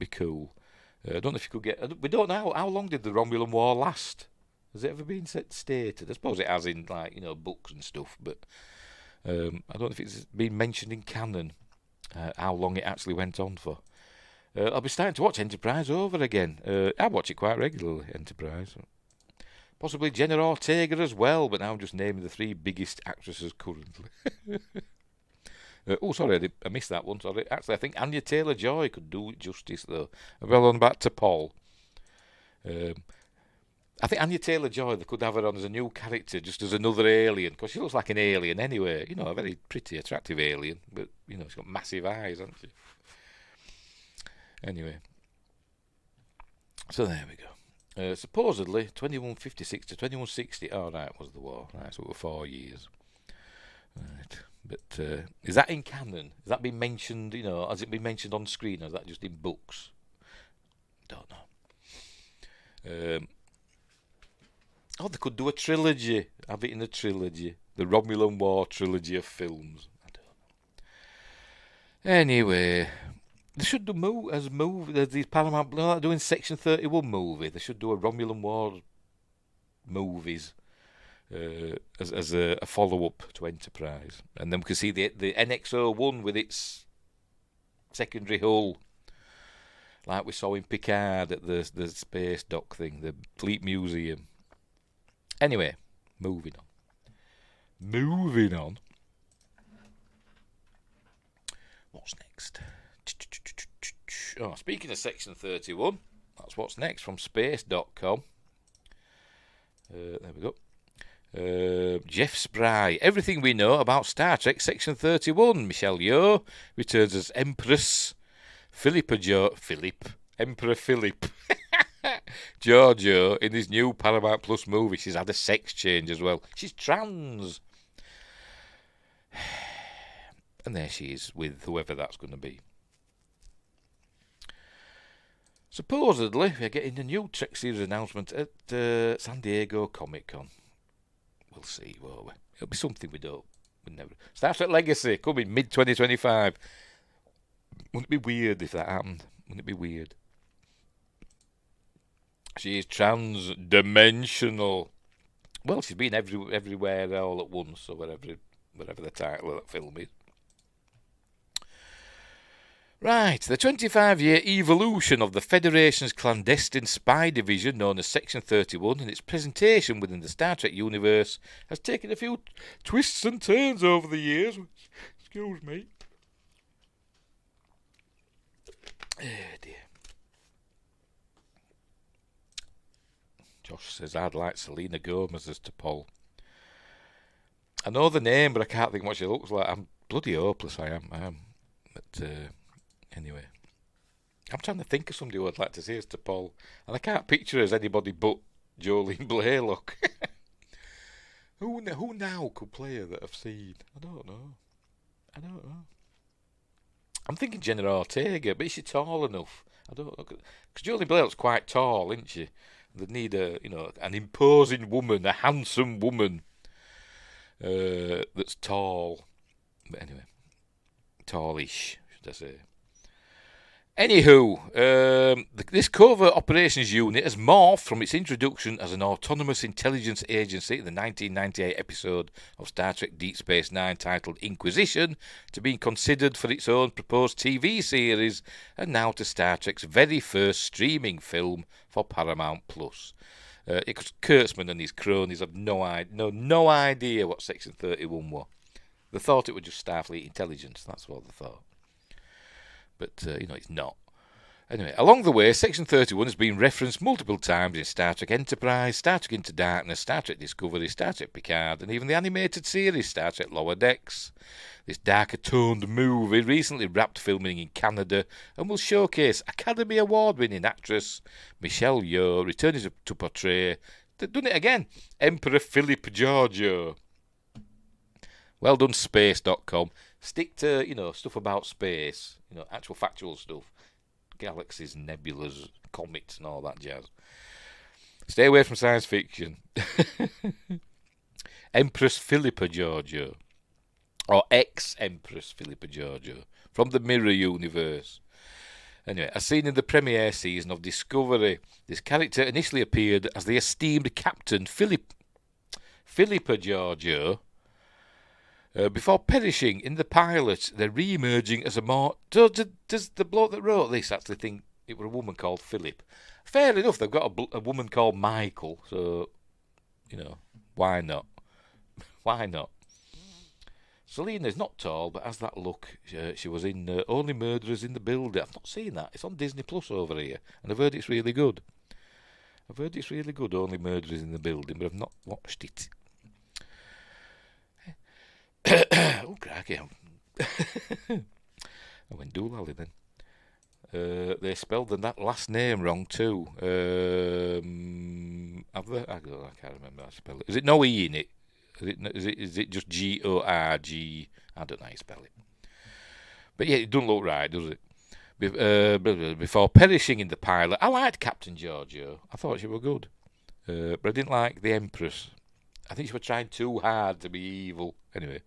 Speaker 1: don't know if you could get. We don't know how long did the Romulan War last. Has it ever been stated? I suppose it has in books and stuff, but I don't know if it's been mentioned in canon how long it actually went on for. I'll be starting to watch Enterprise over again. I watch it quite regularly, Enterprise. Possibly Jenna Ortega as well, but now I'm just naming the 3 biggest actresses currently. Sorry, I missed that one. Sorry. Actually, I think Anya Taylor-Joy could do it justice, though. Well, on back to Paul. I think Anya Taylor-Joy, they could have her on as a new character, just as another alien, because she looks like an alien anyway. A very pretty, attractive alien, but, she's got massive eyes, hasn't she? Anyway. So there we go. Supposedly, 2156 to 2160. Oh, right, was the war. Right, so it were 4 years. Right. But is that in canon? Has that been mentioned, has it been mentioned on screen, or is that just in books? Don't know. They could do a trilogy. Have it in a trilogy. The Romulan War trilogy of films. I don't know. Anyway, they should do these Paramount, doing Section 31 movie. They should do a Romulan War movies. As a follow-up to Enterprise. And then we can see the NX-01 with its secondary hull, like we saw in Picard at the space dock thing, the Fleet Museum. Anyway, moving on. What's next? Speaking of Section 31, that's what's next from space.com. There we go. Jeff Spry. Everything we know about Star Trek Section 31. Michelle Yeoh returns as Empress Emperor Philip Giorgio in his new Paramount Plus movie. She's had a sex change as well. She's trans. And there she is with whoever that's going to be. Supposedly, we're getting a new Trek series announcement at San Diego Comic-Con. We'll see, won't we? It'll be something we never. Star Trek Legacy coming mid-2025. Wouldn't it be weird if that happened? Wouldn't it be weird? She is trans-dimensional. Well, she's been everywhere all at once, or whatever the title of that film is. Right, the 25-year evolution of the Federation's clandestine spy division, known as Section 31, and its presentation within the Star Trek universe has taken a few twists and turns over the years. Excuse me. Oh dear. Josh says, I'd like Selena Gomez as T'Pol. I know the name, but I can't think what she looks like. I'm bloody hopeless, I am. But... Anyway, I'm trying to think of somebody who I'd like to see as T'Pol, and I can't picture her as anybody but Jolene Blaylock. Who now could play her that I've seen? I don't know. I'm thinking Jenna Ortega, but is she tall enough? I don't know, because Jolene Blaylock's quite tall, isn't she? They need an imposing woman, a handsome woman that's tall. But anyway, tallish, should I say? Anywho, this covert operations unit has morphed from its introduction as an autonomous intelligence agency in the 1998 episode of Star Trek Deep Space Nine titled Inquisition to being considered for its own proposed TV series, and now to Star Trek's very first streaming film for Paramount Plus. Kurtzman and his cronies have no idea what Section 31 was. They thought it was just Starfleet intelligence. That's what they thought. But, it's not. Anyway, along the way, Section 31 has been referenced multiple times in Star Trek Enterprise, Star Trek Into Darkness, Star Trek Discovery, Star Trek Picard, and even the animated series Star Trek Lower Decks. This darker-toned movie recently wrapped filming in Canada and will showcase Academy Award-winning actress Michelle Yeoh returning to portray, they've done it again, Emperor Philip Giorgio. Well done, space.com. Stick to, stuff about space, actual factual stuff. Galaxies, nebulas, comets and all that jazz. Stay away from science fiction. Empress Philippa Giorgio. Or ex-Empress Philippa Giorgio. From the Mirror Universe. Anyway, as seen in the premiere season of Discovery, this character initially appeared as the esteemed Captain Philippa Giorgio, before perishing in the pilot. They're re-emerging as a more... Does the bloke that wrote this actually think it was a woman called Philip? Fair enough, they've got a woman called Michael, so, why not? Why not? Selena's not tall, but has that look. She was in Only Murderers in the Building. I've not seen that. It's on Disney Plus over here, and I've heard it's really good. Only Murderers in the Building, but I've not watched it. Oh, crikey. I went doolally then. They spelled that last name wrong too. Have they? I can't remember how to spell it. Is it no E in it? Is it just Gorg? I don't know how you spell it. But yeah, it doesn't look right, does it? Before perishing in the pilot, I liked Captain Giorgio. I thought she was good. But I didn't like the Empress. I think she was trying too hard to be evil. Anyway,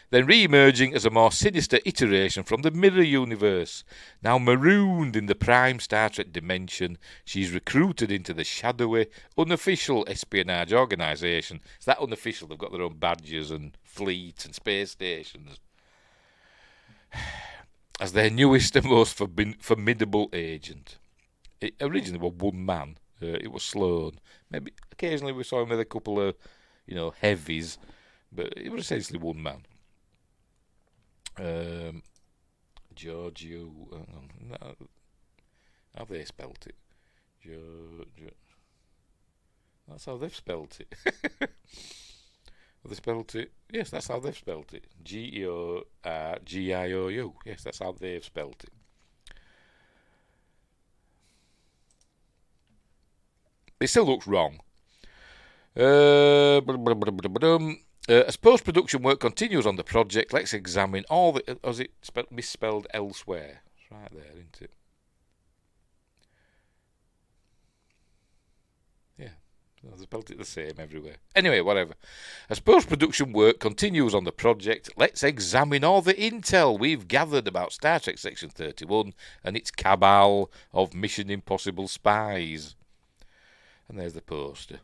Speaker 1: then re-emerging as a more sinister iteration from the Mirror Universe. Now marooned in the prime Star Trek dimension, she's recruited into the shadowy, unofficial espionage organisation. It's that unofficial, they've got their own badges and fleet and space stations. As their newest and most formidable agent. It originally was one man. It was Sloan. Maybe occasionally we saw him with a couple of, heavies, but it was essentially one man. Giorgio. How they spelt it? Giorgio. That's how they've spelt it. Have they spelt it? Yes, that's how they've spelt it. Georgiou. Yes, that's how they've spelt it. It still looks wrong. As post-production work continues on the project, let's examine all the... Has it misspelled elsewhere? It's right there, isn't it? Yeah, they spelled it the same everywhere. Anyway, whatever. As post-production work continues on the project, let's examine all the intel we've gathered about Star Trek Section 31 and its cabal of Mission Impossible spies. And there's the poster.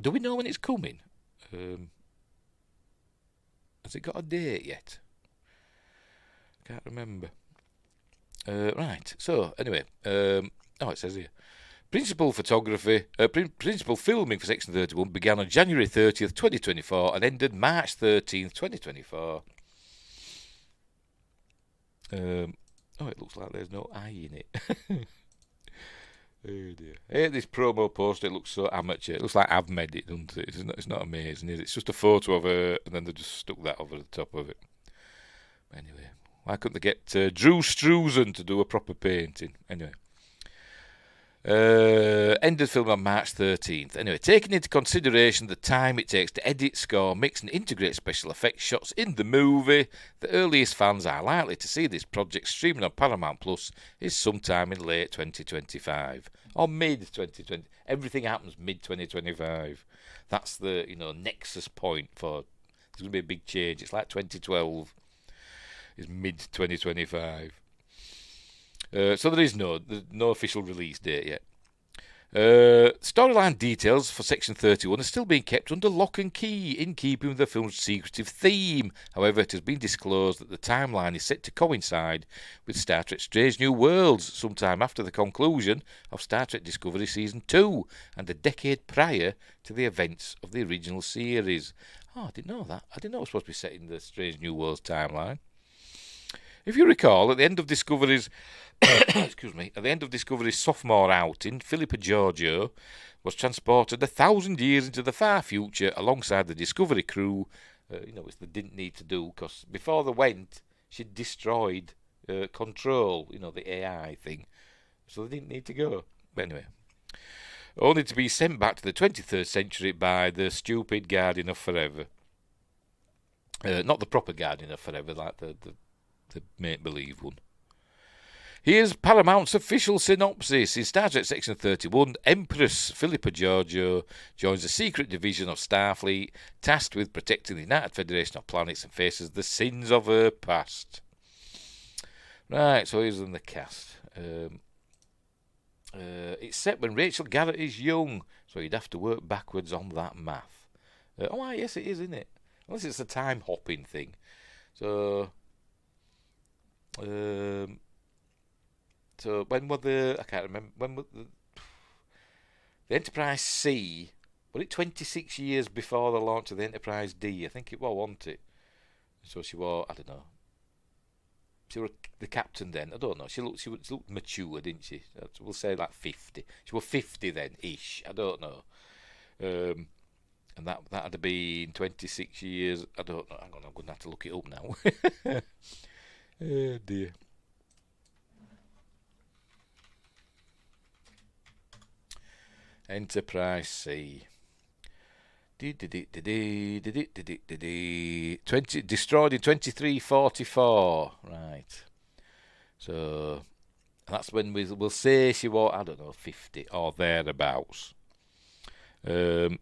Speaker 1: Do we know when it's coming? Has it got a date yet? Can't remember. Right, so anyway, it says here. Principal filming for Section 31 began on January 30th, 2024 and ended March 13th, 2024. It looks like there's no I in it. Oh dear. I hate this promo poster. It looks so amateur. It looks like I've made it, doesn't it? It's not amazing, is it? It's just a photo of her and then they just stuck that over the top of it. Anyway, why couldn't they get Drew Struzan to do a proper painting? Anyway. Ended film on March 13th. Anyway, taking into consideration the time it takes to edit, score, mix and integrate special effects shots in the movie, the earliest fans are likely to see this project streaming on Paramount Plus is sometime in late 2025 or mid-2020. Everything happens mid-2025. That's the, nexus point for... There's going to be a big change. It's like 2012 is mid-2025. So there's no official release date yet. Storyline details for Section 31 are still being kept under lock and key, in keeping with the film's secretive theme. However, it has been disclosed that the timeline is set to coincide with Star Trek Strange New Worlds, sometime after the conclusion of Star Trek Discovery Season 2, and a decade prior to the events of the original series. Oh, I didn't know that. I didn't know it was supposed to be set in the Strange New Worlds timeline. If you recall, at the end of Discovery's sophomore outing, Philippa Georgiou was transported 1,000 years into the far future alongside the Discovery crew, which they didn't need to do, because before they went, she'd destroyed Control, the AI thing, so they didn't need to go. But anyway, only to be sent back to the 23rd century by the stupid Guardian of Forever. Not the proper Guardian of Forever, like the make-believe one. Here's Paramount's official synopsis. In Star Trek Section 31, Empress Philippa Georgiou joins the secret division of Starfleet, tasked with protecting the United Federation of Planets, and faces the sins of her past. Right, so here's in the cast. It's set when Rachel Garrett is young, so you'd have to work backwards on that math. Yes, it is, isn't it? Unless it's a time-hopping thing. So... So when were I can't remember, when were the Enterprise C, was it 26 years before the launch of the Enterprise D? I think it was, wasn't it? So she was, I don't know, she was the captain then, I don't know, she looked mature, didn't she? We'll say like 50, she was 50 then, ish, I don't know. And that had to be in 26 years, I don't know, hang on, I'm going to have to look it up now. Oh dear. Enterprise C. Destroyed in 2344. Right. So that's when we'll say she was, I don't know, 50 or thereabouts. So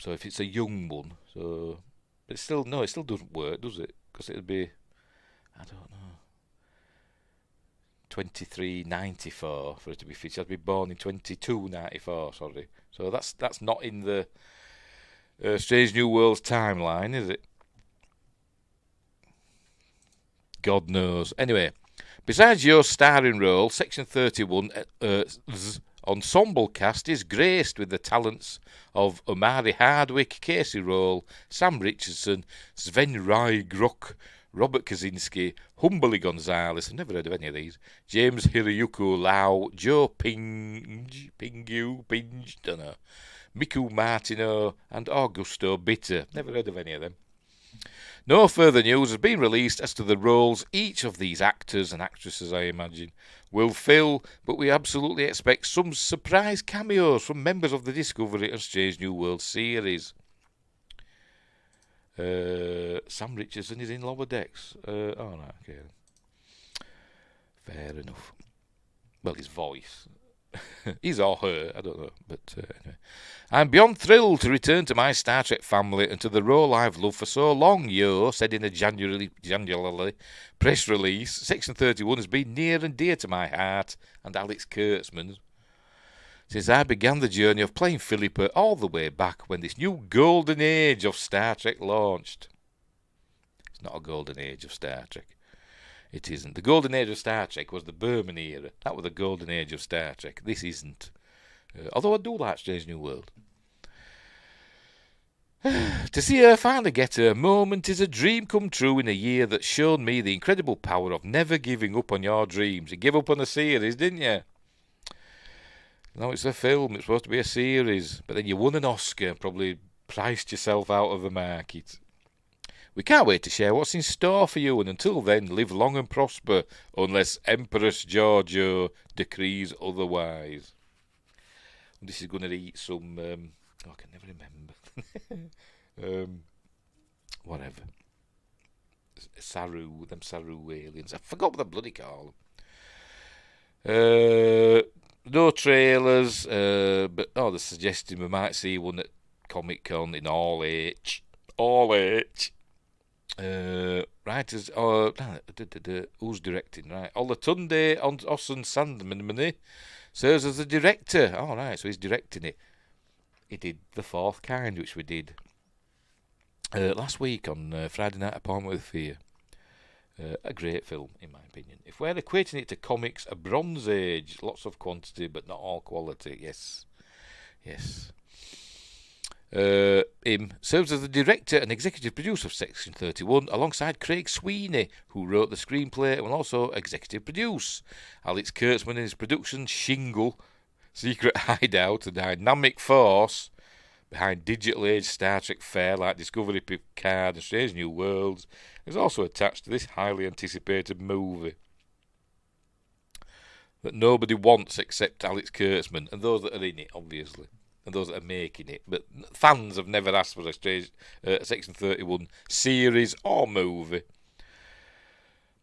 Speaker 1: if it's a young one, so but it still doesn't work, does it? Because it'd be, I don't know, 2394 for it to be fit. I'd be born in 2294. Sorry, so that's not in the Strange New Worlds timeline, is it? God knows. Anyway, besides your starring role, Section 31 ensemble cast is graced with the talents of Omari Hardwick, Casey Roll, Sam Richardson, Sven Rygrok, Robert Kaczynski, Humberly Gonzalez, I've never heard of any of these, James Hiroyuku Lau, Joe Pinge, don't know, Miku Martineau, and Augusto Bitter. Never heard of any of them. No further news has been released as to the roles each of these actors and actresses, I imagine, will fill, but we absolutely expect some surprise cameos from members of the Discovery and Strange New World series. Sam Richardson is in Lower Decks. Right, okay. Fair enough. Well, his voice. His or her, I don't know. But anyway. I'm beyond thrilled to return to my Star Trek family and to the role I've loved for so long, Yo said in a January press release. Section 31 has been near and dear to my heart and Alex Kurtzman's since I began the journey of playing Philippa all the way back when this new golden age of Star Trek launched. It's not a golden age of Star Trek. It isn't. The golden age of Star Trek was the Berman era. That was the golden age of Star Trek. This isn't. Although I do like Strange New World. To see her finally get her moment is a dream come true in a year that's shown me the incredible power of never giving up on your dreams. You gave up on a series, didn't you? No, it's a film. It's supposed to be a series. But then you won an Oscar and probably priced yourself out of the market. We can't wait to share what's in store for you, and until then, live long and prosper, unless Empress Georgiou decrees otherwise. And this is going to eat some, I can never remember. Whatever. Saru aliens. I forgot what they bloody call them. No trailers, but they're suggesting we might see one at Comic-Con in All H. Right, writers, who's directing, right? Olatunde Osun Sandman serves as the director. All right, so he's directing it. He did The Fourth Kind, which we did last week on Friday Night Appointment with Fear. A great film, in my opinion. If we're equating it to comics, a Bronze Age, lots of quantity, but not all quality. Yes. Him serves as the director and executive producer of Section 31, alongside Craig Sweeney, who wrote the screenplay and will also executive produce. Alex Kurtzman in his production, Shingle, Secret Hideout, a dynamic force behind Digital Age Star Trek fare like Discovery, Picard and Strange New Worlds, is also attached to this highly anticipated movie that nobody wants except Alex Kurtzman and those that are in it, obviously, and those that are making it. But fans have never asked for a Section 31 series or movie.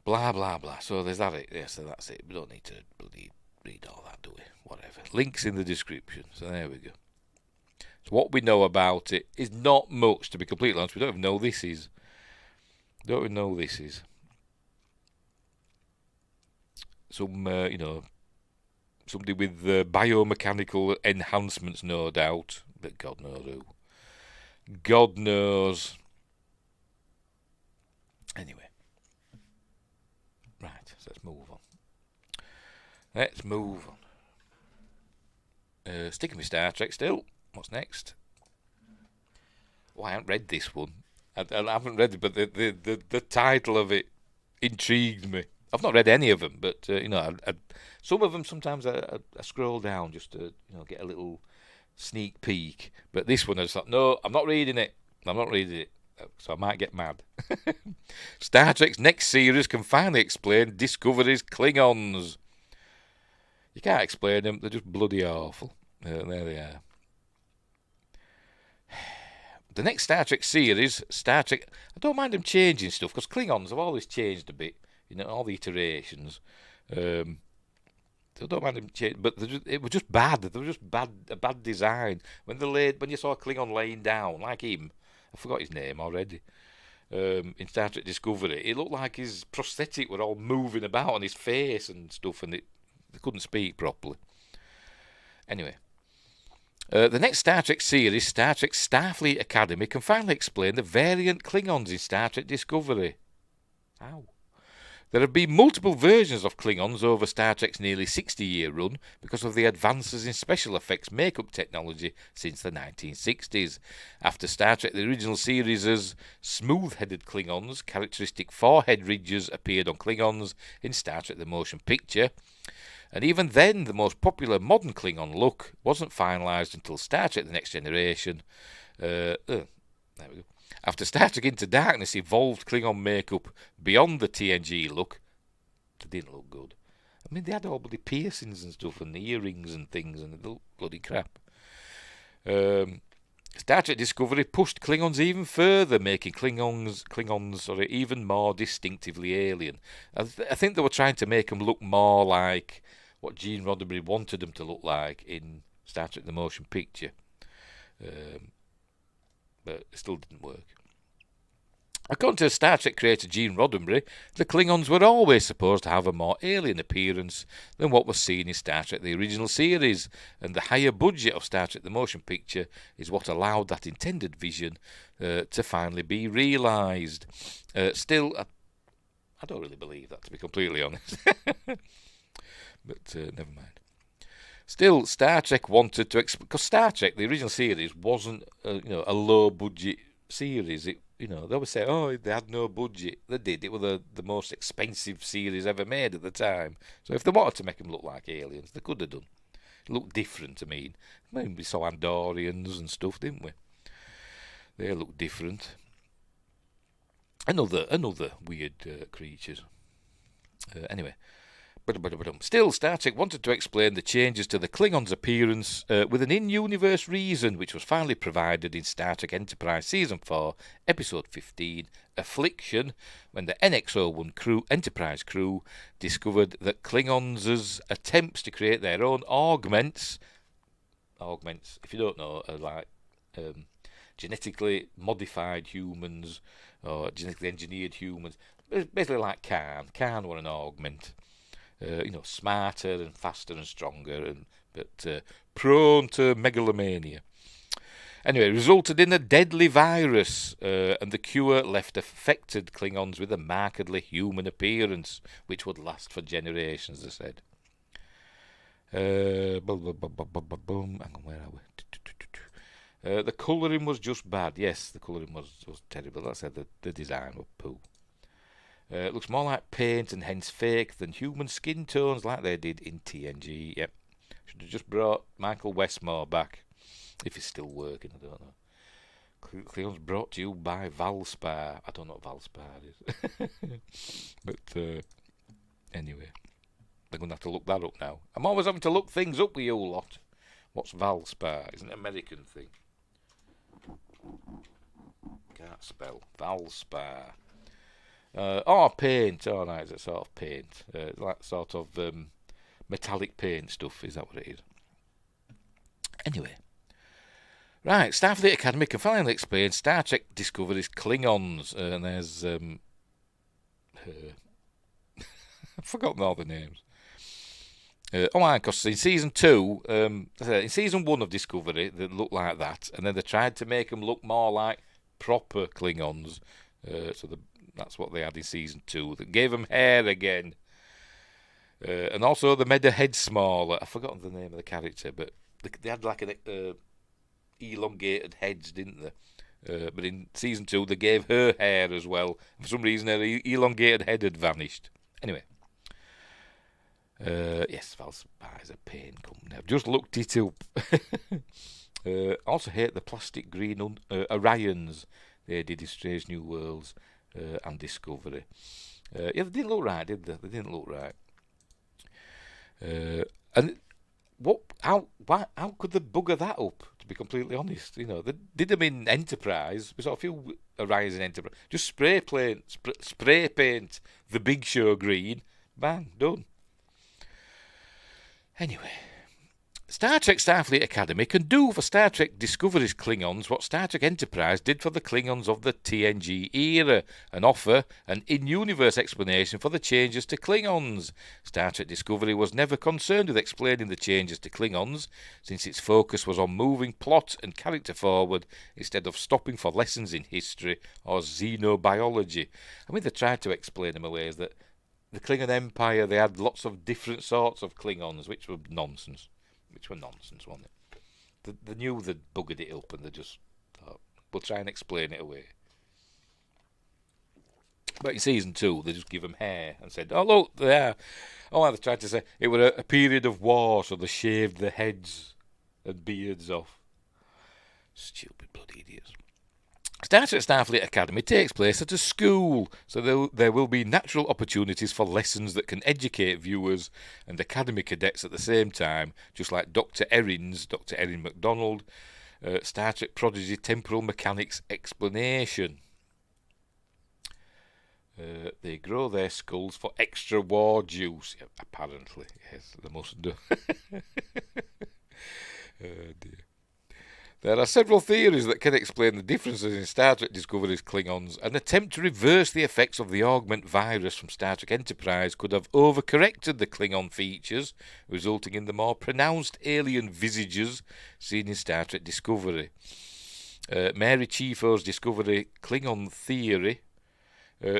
Speaker 1: Blah, blah, blah. So there's that. So that's it. We don't need to bloody read all that, do we? Whatever. Links in the description. So there we go. So what we know about it is not much, to be completely honest. We don't even know this is. Some, somebody with biomechanical enhancements, no doubt, but God knows who. God knows. Anyway. Right, so let's move on. Sticking with Star Trek still. What's next? Oh, I haven't read this one. I haven't read it, but the title of it intrigued me. I've not read any of them, but some of them sometimes I scroll down just to get a little sneak peek. But this one I just thought, no, I'm not reading it. So I might get mad. Star Trek's next series can finally explain Discovery's Klingons. You can't explain them; they're just bloody awful. There they are. The next Star Trek series, Star Trek, I don't mind them changing stuff, because Klingons have always changed a bit, all the iterations. So I don't mind them changing, but it was just bad. They were just a bad design. When you saw a Klingon laying down, like him, I forgot his name already, in Star Trek Discovery, it looked like his prosthetic were all moving about on his face and stuff, and they couldn't speak properly. Anyway. The next Star Trek series, Star Trek Starfleet Academy, can finally explain the variant Klingons in Star Trek Discovery. How? There have been multiple versions of Klingons over Star Trek's nearly 60-year run because of the advances in special effects makeup technology since the 1960s. After Star Trek the original series' smooth-headed Klingons, characteristic forehead ridges appeared on Klingons in Star Trek the Motion Picture. And even then, the most popular modern Klingon look wasn't finalised until Star Trek The Next Generation. There we go. After Star Trek Into Darkness evolved Klingon makeup beyond the TNG look, they didn't look good. I mean, they had all bloody piercings and stuff, and earrings and things, and it looked bloody crap. Star Trek Discovery pushed Klingons even further, making Klingons even more distinctively alien. I think they were trying to make them look more like what Gene Roddenberry wanted them to look like in Star Trek The Motion Picture. But it still didn't work. According to Star Trek creator Gene Roddenberry, the Klingons were always supposed to have a more alien appearance than what was seen in Star Trek the original series, and the higher budget of Star Trek the Motion Picture is what allowed that intended vision to finally be realised. Still, I don't really believe that, to be completely honest. But never mind. Still, Star Trek wanted to... Because Star Trek, the original series, wasn't a low-budget series. They always say, oh, they had no budget. They did. It was the most expensive series ever made at the time. So if they wanted to make them look like aliens, they could have done. It looked different, I mean. We saw Andorians and stuff, didn't we? They looked different. Another weird creatures. Anyway... Still, Star Trek wanted to explain the changes to the Klingons' appearance with an in-universe reason, which was finally provided in Star Trek Enterprise Season 4, Episode 15, Affliction, when the NX-01 Enterprise crew discovered that Klingons' attempts to create their own augments, if you don't know, are like genetically modified humans or genetically engineered humans. Basically like Khan. Khan were an augment. Smarter and faster and stronger, but prone to megalomania. Anyway, it resulted in a deadly virus, and the cure left affected Klingons with a markedly human appearance, which would last for generations, they said. Hang on, where are we? The colouring was just bad. Yes, the colouring was terrible. That's said the design was poo. It looks more like paint and hence fake than human skin tones like they did in TNG. Yep. Should have just brought Michael Westmore back. If he's still working, I don't know. Klingons brought to you by Valspar. I don't know what Valspar is. But anyway, they're going to have to look that up now. I'm always having to look things up with you lot. What's Valspar? It's an American thing. Can't spell. Valspar. Paint. Oh, no, it's a sort of paint. Like sort of metallic paint stuff. Is that what it is? Anyway. Right, Starfleet Academy can finally explain Star Trek Discovery's Klingons. And there's... I've forgotten all the names. Because in Season 2... in Season 1 of Discovery, they looked like that. And then they tried to make them look more like proper Klingons. That's what they had in Season 2. They gave them hair again. And also they made their head smaller. I've forgotten the name of the character, but they had like an... elongated heads, didn't they? But in Season 2 they gave her hair as well. For some reason her elongated head had vanished. Anyway. Yes, Valspar is a pain company. I've just looked it up. Also hate the plastic green Orions they did in Strange New Worlds and Discovery. They didn't look right, did they? They didn't look right. And how could they bugger that up? To be completely honest, they did them in Enterprise. We saw a few Orions in Enterprise. Just spray paint the Big Show green. Bang, done. Anyway, Star Trek Starfleet Academy can do for Star Trek Discovery's Klingons what Star Trek Enterprise did for the Klingons of the TNG era, and offer an in-universe explanation for the changes to Klingons. Star Trek Discovery was never concerned with explaining the changes to Klingons, since its focus was on moving plot and character forward instead of stopping for lessons in history or xenobiology. I mean, they tried to explain them away as that the Klingon Empire, they had lots of different sorts of Klingons, which were nonsense. Wasn't it? They knew they'd buggered it up and they just thought, we'll try and explain it away. But in Season 2, they just give them hair and said, oh, look, there. They tried to say it was a period of war, so they shaved their heads and beards off. Stupid bloody idiots. Star Trek Starfleet Academy takes place at a school, so there will be natural opportunities for lessons that can educate viewers and Academy cadets at the same time, just like Dr. Erin MacDonald, Star Trek Prodigy Temporal Mechanics Explanation. They grow their skulls for extra war juice. Yeah, apparently, yes, they must do. Oh dear. There are several theories that can explain the differences in Star Trek Discovery's Klingons. An attempt to reverse the effects of the augment virus from Star Trek Enterprise could have overcorrected the Klingon features, resulting in the more pronounced alien visages seen in Star Trek Discovery. Mary Chieffo's Discovery Klingon theory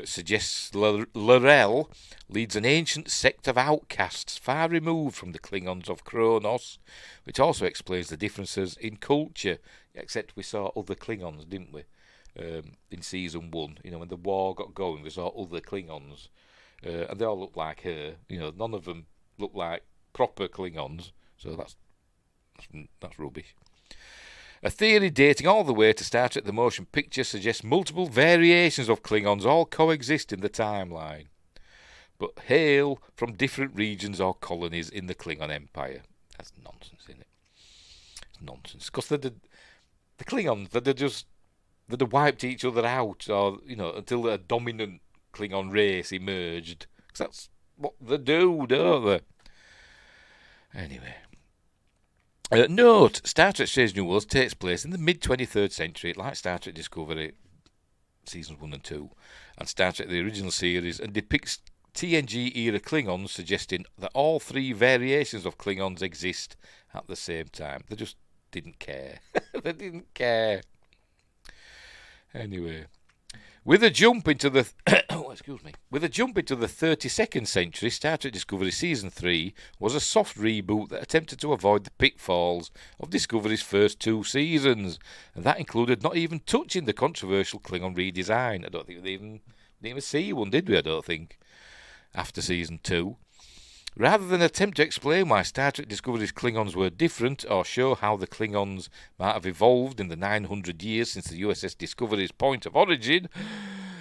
Speaker 1: suggests L'Rell leads an ancient sect of outcasts far removed from the Klingons of Kronos, which also explains the differences in culture. Except we saw other Klingons, didn't we? In Season 1, when the war got going, we saw other Klingons, and they all looked like her. None of them looked like proper Klingons, so that's rubbish. A theory dating all the way to Star Trek the Motion Picture suggests multiple variations of Klingons all coexist in the timeline, but hail from different regions or colonies in the Klingon Empire. That's nonsense, isn't it? It's nonsense. Because the Klingons, they'd have wiped each other out, or, until a dominant Klingon race emerged. Because that's what they do, don't they? Anyway. Note, Star Trek Strange New Worlds takes place in the mid-23rd century, like Star Trek Discovery. seasons 1 and 2, and Star Trek the original series, and depicts TNG-era Klingons, suggesting that all 3 variations of Klingons exist at the same time. They just didn't care. They didn't care. Anyway, with a jump into the 32nd century, Star Trek Discovery Season 3 was a soft reboot that attempted to avoid the pitfalls of Discovery's first 2 seasons, and that included not even touching the controversial Klingon redesign. I don't think we didn't even see one, did we? I don't think. After Season 2. Rather than attempt to explain why Star Trek Discovery's Klingons were different, or show how the Klingons might have evolved in the 900 years since the USS Discovery's point of origin,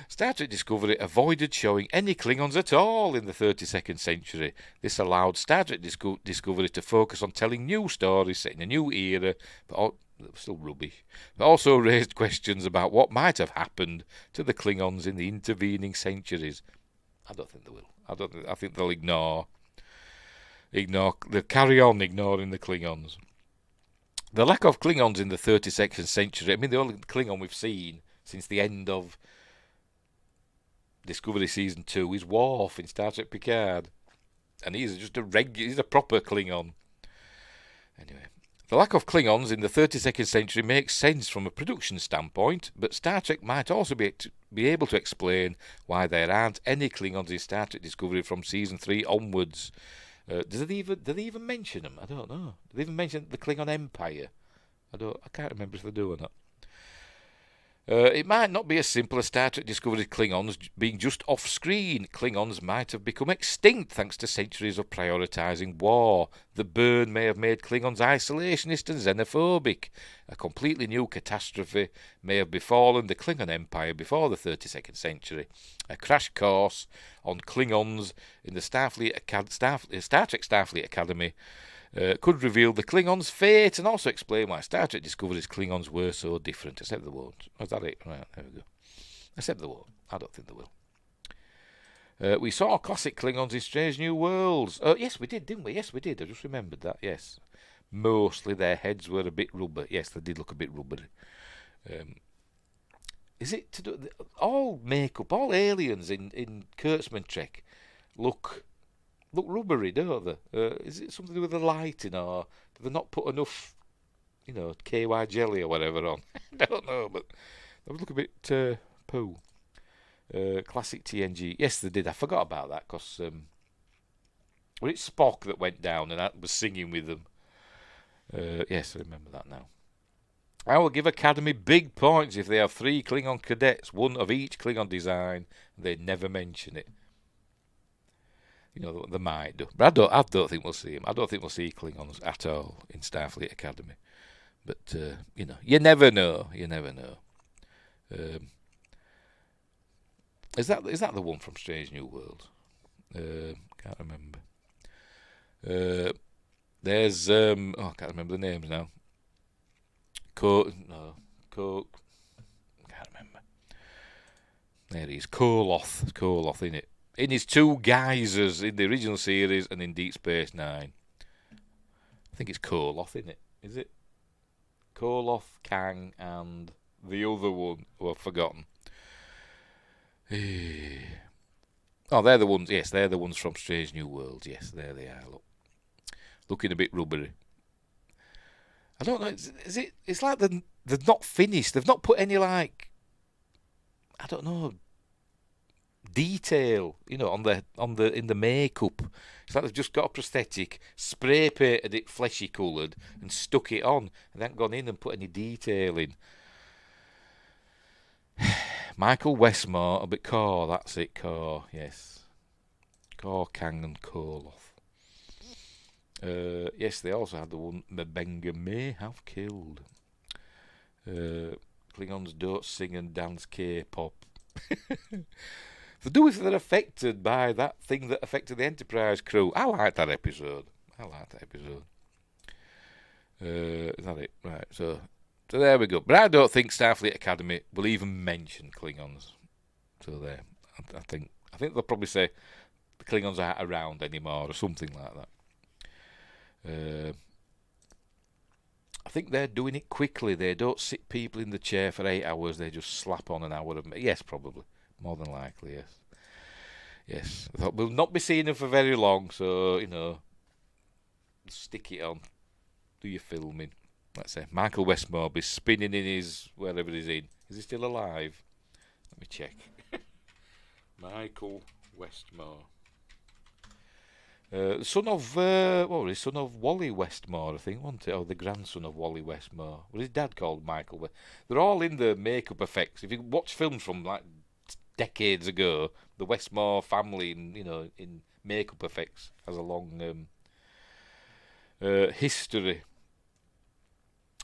Speaker 1: Star Trek Discovery avoided showing any Klingons at all in the 32nd century. This allowed Star Trek Discovery to focus on telling new stories set in a new era, but still rubbish, but also raised questions about what might have happened to the Klingons in the intervening centuries. I don't think they will. I think they'll ignore. They'll carry on ignoring the Klingons. The lack of Klingons in the 32nd century. I mean, the only Klingon we've seen since the end of Discovery Season 2 is Worf in Star Trek Picard, and he's just he's a proper Klingon. Anyway, the lack of Klingons in the 32nd century makes sense from a production standpoint, but Star Trek might also be able to explain why there aren't any Klingons in Star Trek Discovery from Season 3 onwards. Do they even mention them? I don't know. Do they even mention the Klingon Empire? I can't remember if they do or not. It might not be as simple as Star Trek Discovery Klingons being just off-screen. Klingons might have become extinct thanks to centuries of prioritising war. The burn may have made Klingons isolationist and xenophobic. A completely new catastrophe may have befallen the Klingon Empire before the 32nd century. A crash course on Klingons in the Star Trek Starfleet Academy could reveal the Klingons' fate and also explain why Star Trek Discovery's Klingons were so different. Except they won't. Was that it? Right, there we go. Except they won't. I don't think they will. We saw classic Klingons in Strange New Worlds. Yes, we did, didn't we? Yes, we did. I just remembered that, yes. Mostly their heads were a bit rubber. Yes, they did look a bit rubbery. Is it to do... All makeup, all aliens in Kurtzman Trek look rubbery, don't they? Is it something to do with the lighting, or do they not put enough, KY jelly or whatever on? I don't know, but they would look a bit poo. Classic TNG. Yes, they did. I forgot about that, because it's Spock that went down and I was singing with them. Yes, I remember that now. I will give Academy big points if they have 3 Klingon cadets, one of each Klingon design, and they never mention it. They might do. But I don't think we'll see them. I don't think we'll see Klingons at all in Starfleet Academy. But, you never know. You never know. Is that the one from Strange New World? Can't remember. There's, I can't remember the names now. Coke. Can't remember. There he is. Koloth, innit? In his 2 geysers in the original series and in Deep Space Nine. I think it's Koloth, isn't it? Is it? Koloth, Kang, and the other one who I've forgotten. Oh, they're the ones. Yes, they're the ones from Strange New Worlds. Yes, there they are. Look, looking a bit rubbery. I don't know. Is it? It's like they're not finished. They've not put any I don't know, detail, on the makeup. It's like they've just got a prosthetic, spray painted it fleshy coloured, and stuck it on, and they haven't gone in and put any detail in. Michael Westmore, a bit Core, that's it, Core, yes. Core, Kang, and Koloth. Yes, they also had the one Mbenga may have killed. Klingons don't sing and dance K-pop. They do if they're affected by that thing that affected the Enterprise crew. I like that episode. Is that it? Right, so there we go. But I don't think Starfleet Academy will even mention Klingons. So there. I think they'll probably say the Klingons aren't around anymore or something like that. I think they're doing it quickly. They don't sit people in the chair for 8 hours. They just slap on an hour of... Yes, probably. More than likely, yes. Yes. I thought we'll not be seeing them for very long, so, stick it on. Do your filming. Let's say Michael Westmore be spinning in his... wherever he's in. Is he still alive? Let me check. Michael Westmore. Son of son of Wally Westmore, I think, wasn't it? Or the grandson of Wally Westmore. Was his dad called Michael? They're all in the makeup effects. If you watch films from like decades ago, the Westmore family, in makeup effects has a long history.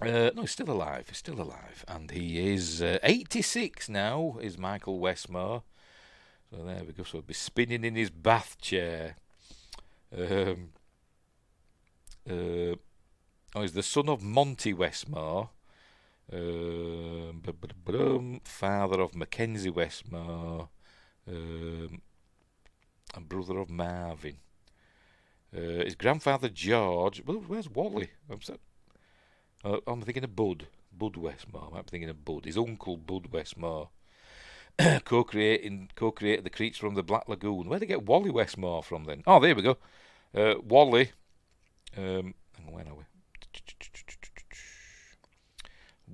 Speaker 1: No, he's still alive. He's still alive, and he is 86 now. Is Michael Westmore? So there we go. So he'll be spinning in his bath chair. He's the son of Monty Westmore, father of Mackenzie Westmore, and brother of Marvin. His grandfather George. Well, where's Wally? I'm thinking of Bud Westmore. I'm thinking of Bud. His uncle Bud Westmore. Co-created the creatures from the Black Lagoon. Where did they get Wally Westmore from then? Oh, there we go. Wally. Where are we?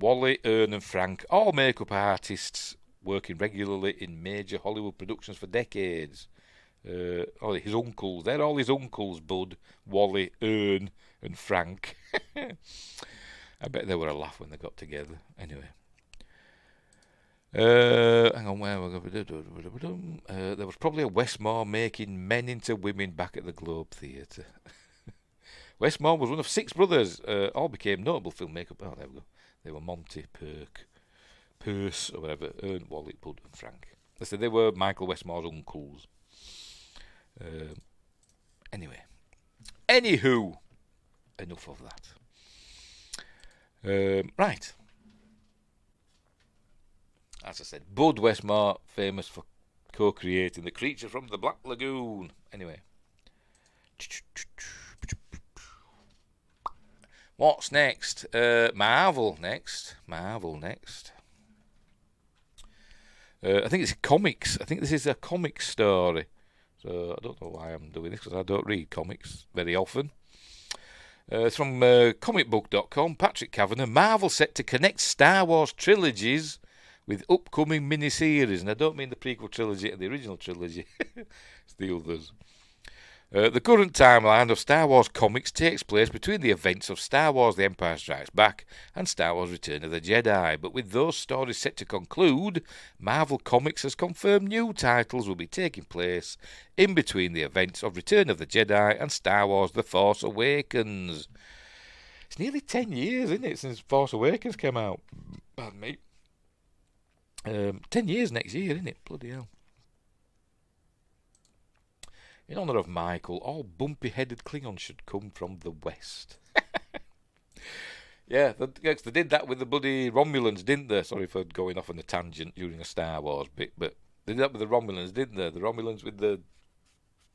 Speaker 1: Wally, Ern and Frank, all makeup artists working regularly in major Hollywood productions for decades. His uncles. They're all his uncles, Bud, Wally, Ern and Frank. I bet they were a laugh when they got together. Anyway. Hang on, where we're going? There was probably a Westmore making men into women back at the Globe Theatre. Westmore was one of 6 brothers. All became notable filmmakers. Oh, there we go. They were Monty, Perce, or whatever. Ern, Wally, Bud, and Frank. I said they were Michael Westmore's uncles. Anywho, enough of that. Right. As I said, Bud Westmore, famous for co-creating the creature from the Black Lagoon. Anyway. What's next? Marvel next. I think it's comics. I think this is a comic story. So I don't know why I'm doing this, because I don't read comics very often. It's from comicbook.com. Patrick Kavanagh. Marvel set to connect Star Wars trilogies with upcoming miniseries, and I don't mean the prequel trilogy and the original trilogy. It's the others. The current timeline of Star Wars comics takes place between the events of Star Wars The Empire Strikes Back and Star Wars Return of the Jedi, but with those stories set to conclude, Marvel Comics has confirmed new titles will be taking place in between the events of Return of the Jedi and Star Wars The Force Awakens. It's nearly 10 years, isn't it, since Force Awakens came out? Pardon me. 10 years next year, isn't it? Bloody hell. In honour of Michael, all bumpy-headed Klingons should come from the west. Yeah, they did that with the bloody Romulans, didn't they? Sorry for going off on a tangent during a Star Wars bit, but they did that with the Romulans, didn't they? The Romulans with the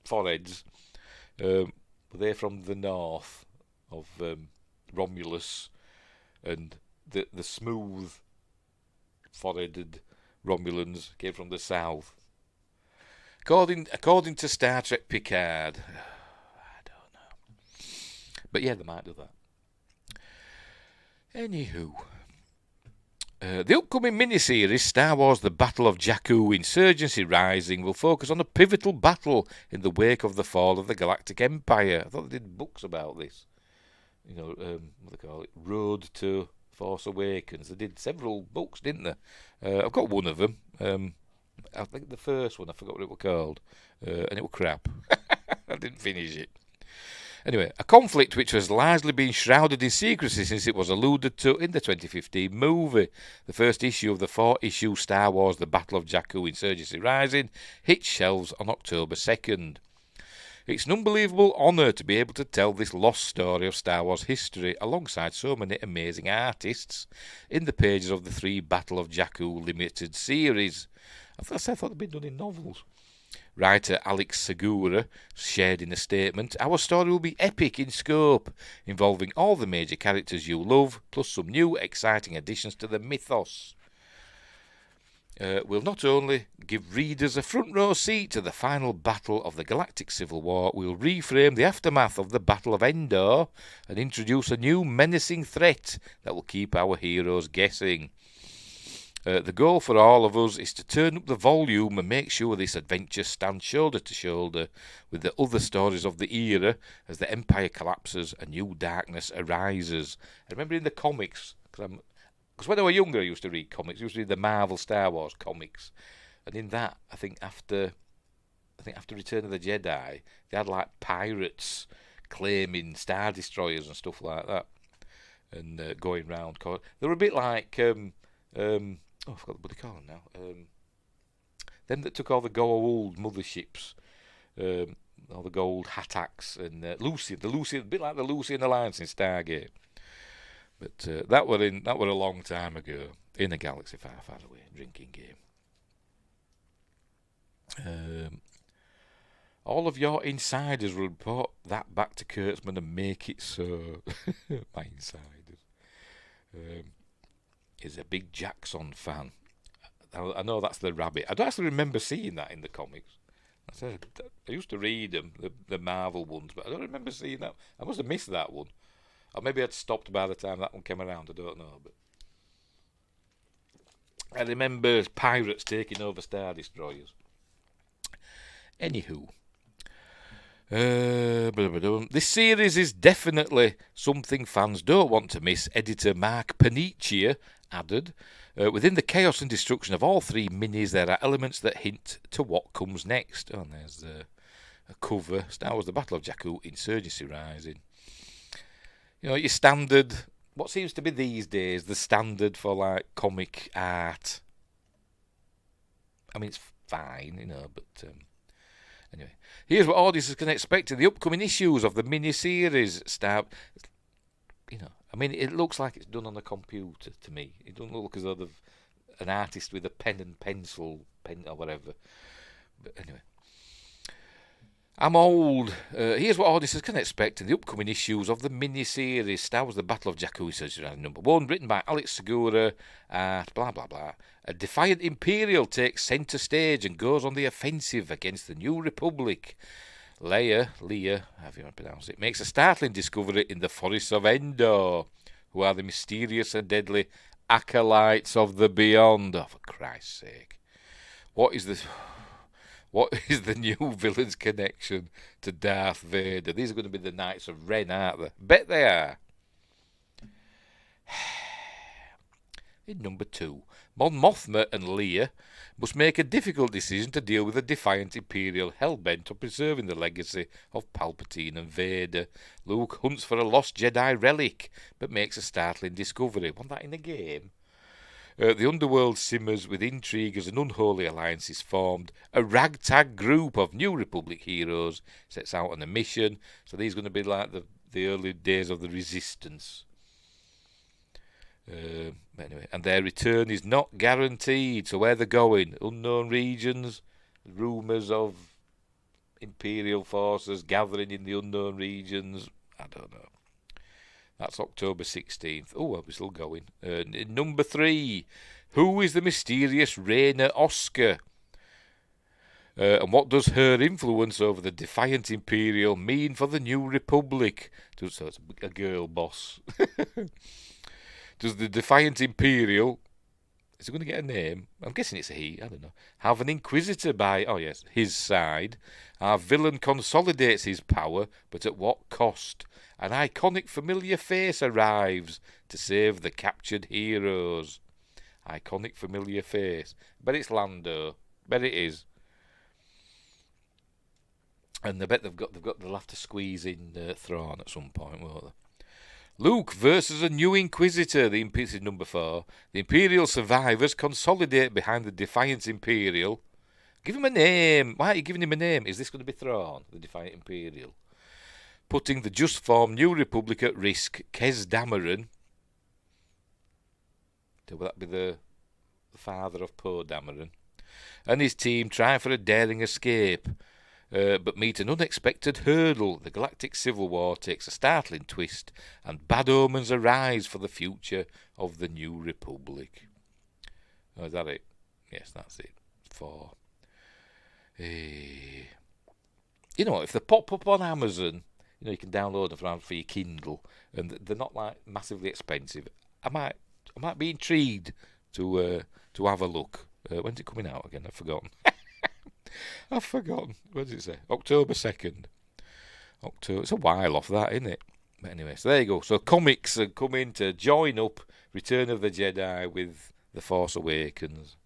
Speaker 1: foreheads, were they from the north of Romulus, and the smooth foreheaded Romulans came from the south. According to Star Trek Picard. I don't know. But yeah, they might do that. Anywho. The upcoming miniseries, Star Wars The Battle of Jakku Insurgency Rising, will focus on a pivotal battle in the wake of the fall of the Galactic Empire. I thought they did books about this. What they call it? Road to Force Awakens. They did several books, didn't they? I've got one of them. I think the first one, I forgot what it was called, and it was crap. I didn't finish it. Anyway, a conflict which has largely been shrouded in secrecy since it was alluded to in the 2015 movie. The first issue of the 4-issue Star Wars The Battle of Jakku Insurgency Rising hit shelves on October 2nd. It's an unbelievable honour to be able to tell this lost story of Star Wars history alongside so many amazing artists in the pages of the 3 Battle of Jakku limited series. I thought they'd been done in novels. Writer Alex Segura shared in a statement, "Our story will be epic in scope, involving all the major characters you love, plus some new exciting additions to the mythos. We'll not only give readers a front row seat to the final battle of the Galactic Civil War, we'll reframe the aftermath of the Battle of Endor and introduce a new menacing threat that will keep our heroes guessing. The goal for all of us is to turn up the volume and make sure this adventure stands shoulder to shoulder with the other stories of the era as the Empire collapses and new darkness arises." I remember in the comics, because when I was younger I used to read comics. I used to read the Marvel Star Wars comics, and in that I think after Return of the Jedi they had like pirates claiming Star Destroyers and stuff like that, and going round. They were a bit like I forgot what they call them now. Them that took all the gold motherships, all the gold Hattacks, and Lucy, a bit like the Lucy and Alliance in Stargate. But that were a long time ago in a galaxy far, far away. Drinking game. All of your insiders will report that back to Kurtzman and make it so. My insiders. Is a big Jackson fan. I know that's the rabbit. I don't actually remember seeing that in the comics. I used to read them, the Marvel ones, but I don't remember seeing that. I must have missed that one. Or maybe I'd stopped by the time that one came around. I don't know. But I remember pirates taking over Star Destroyers. Anywho. This series is definitely something fans don't want to miss, editor Mark Paniccia added. Within the chaos and destruction of all three minis, there are elements that hint to what comes next. Oh, and there's a cover. Star Wars: The Battle of Jakku, Insurgency Rising. You know, your standard, what seems to be these days the standard for like comic art. I mean, it's fine, you know, but anyway. Here's what audiences can expect in the upcoming issues of the miniseries. I mean, it looks like it's done on a computer to me. It doesn't look as though an artist with a pen and pencil, pen or whatever. But anyway. I'm old. Here's what audiences can expect in the upcoming issues of the miniseries Star Wars: The Battle of Jakku, #1, written by Alex Segura, blah, blah, blah. A defiant Imperial takes centre stage and goes on the offensive against the New Republic. Leia, however you want to pronounce it, makes a startling discovery in the forests of Endor, who are the mysterious and deadly acolytes of the Beyond. Oh, for Christ's sake. What is the new villain's connection to Darth Vader? These are going to be the Knights of Ren, aren't they? Bet they are. In number 2, Mon Mothma and Leia must make a difficult decision to deal with a defiant Imperial hell-bent on preserving the legacy of Palpatine and Vader. Luke hunts for a lost Jedi relic, but makes a startling discovery. Want that in the game? The underworld simmers with intrigue as an unholy alliance is formed. A ragtag group of New Republic heroes sets out on a mission. So these are going to be like the early days of the Resistance. Anyway, and their return is not guaranteed. So where they're going, unknown regions, rumours of Imperial forces gathering in the unknown regions. I don't know. That's October 16th. Oh, well, we're still going. Number 3, who is the mysterious Raina Oscar? And what does her influence over the defiant Imperial mean for the New Republic? So it's a girl boss. Does the defiant Imperial, is it going to get a name? I'm guessing it's a he, I don't know. Have an Inquisitor by, his side. Our villain consolidates his power, but at what cost? An iconic familiar face arrives to save the captured heroes. Iconic familiar face. Bet it's Lando. Bet it is. And I bet they'll have to squeeze in Thrawn at some point, won't they? Luke versus a new Inquisitor. This is number 4. The Imperial survivors consolidate behind the defiant Imperial. Give him a name. Why are you giving him a name? Is this going to be Thrawn, the defiant Imperial? Putting the just formed New Republic at risk. Kez Dameron. Will that be the father of Poe Dameron? and his team try for a daring escape, but meet an unexpected hurdle. The galactic civil war takes a startling twist, and bad omens arise for the future of the New Republic. Oh, is that it? Yes, that's it. 4. You know, if they pop up on Amazon, you know, you can download them for your Kindle, and they're not like massively expensive. I might be intrigued to have a look. When's it coming out again? I've forgotten. What does it say? October 2nd. October. It's a while off that, isn't it? But anyway, so there you go. So comics are coming to join up Return of the Jedi with The Force Awakens.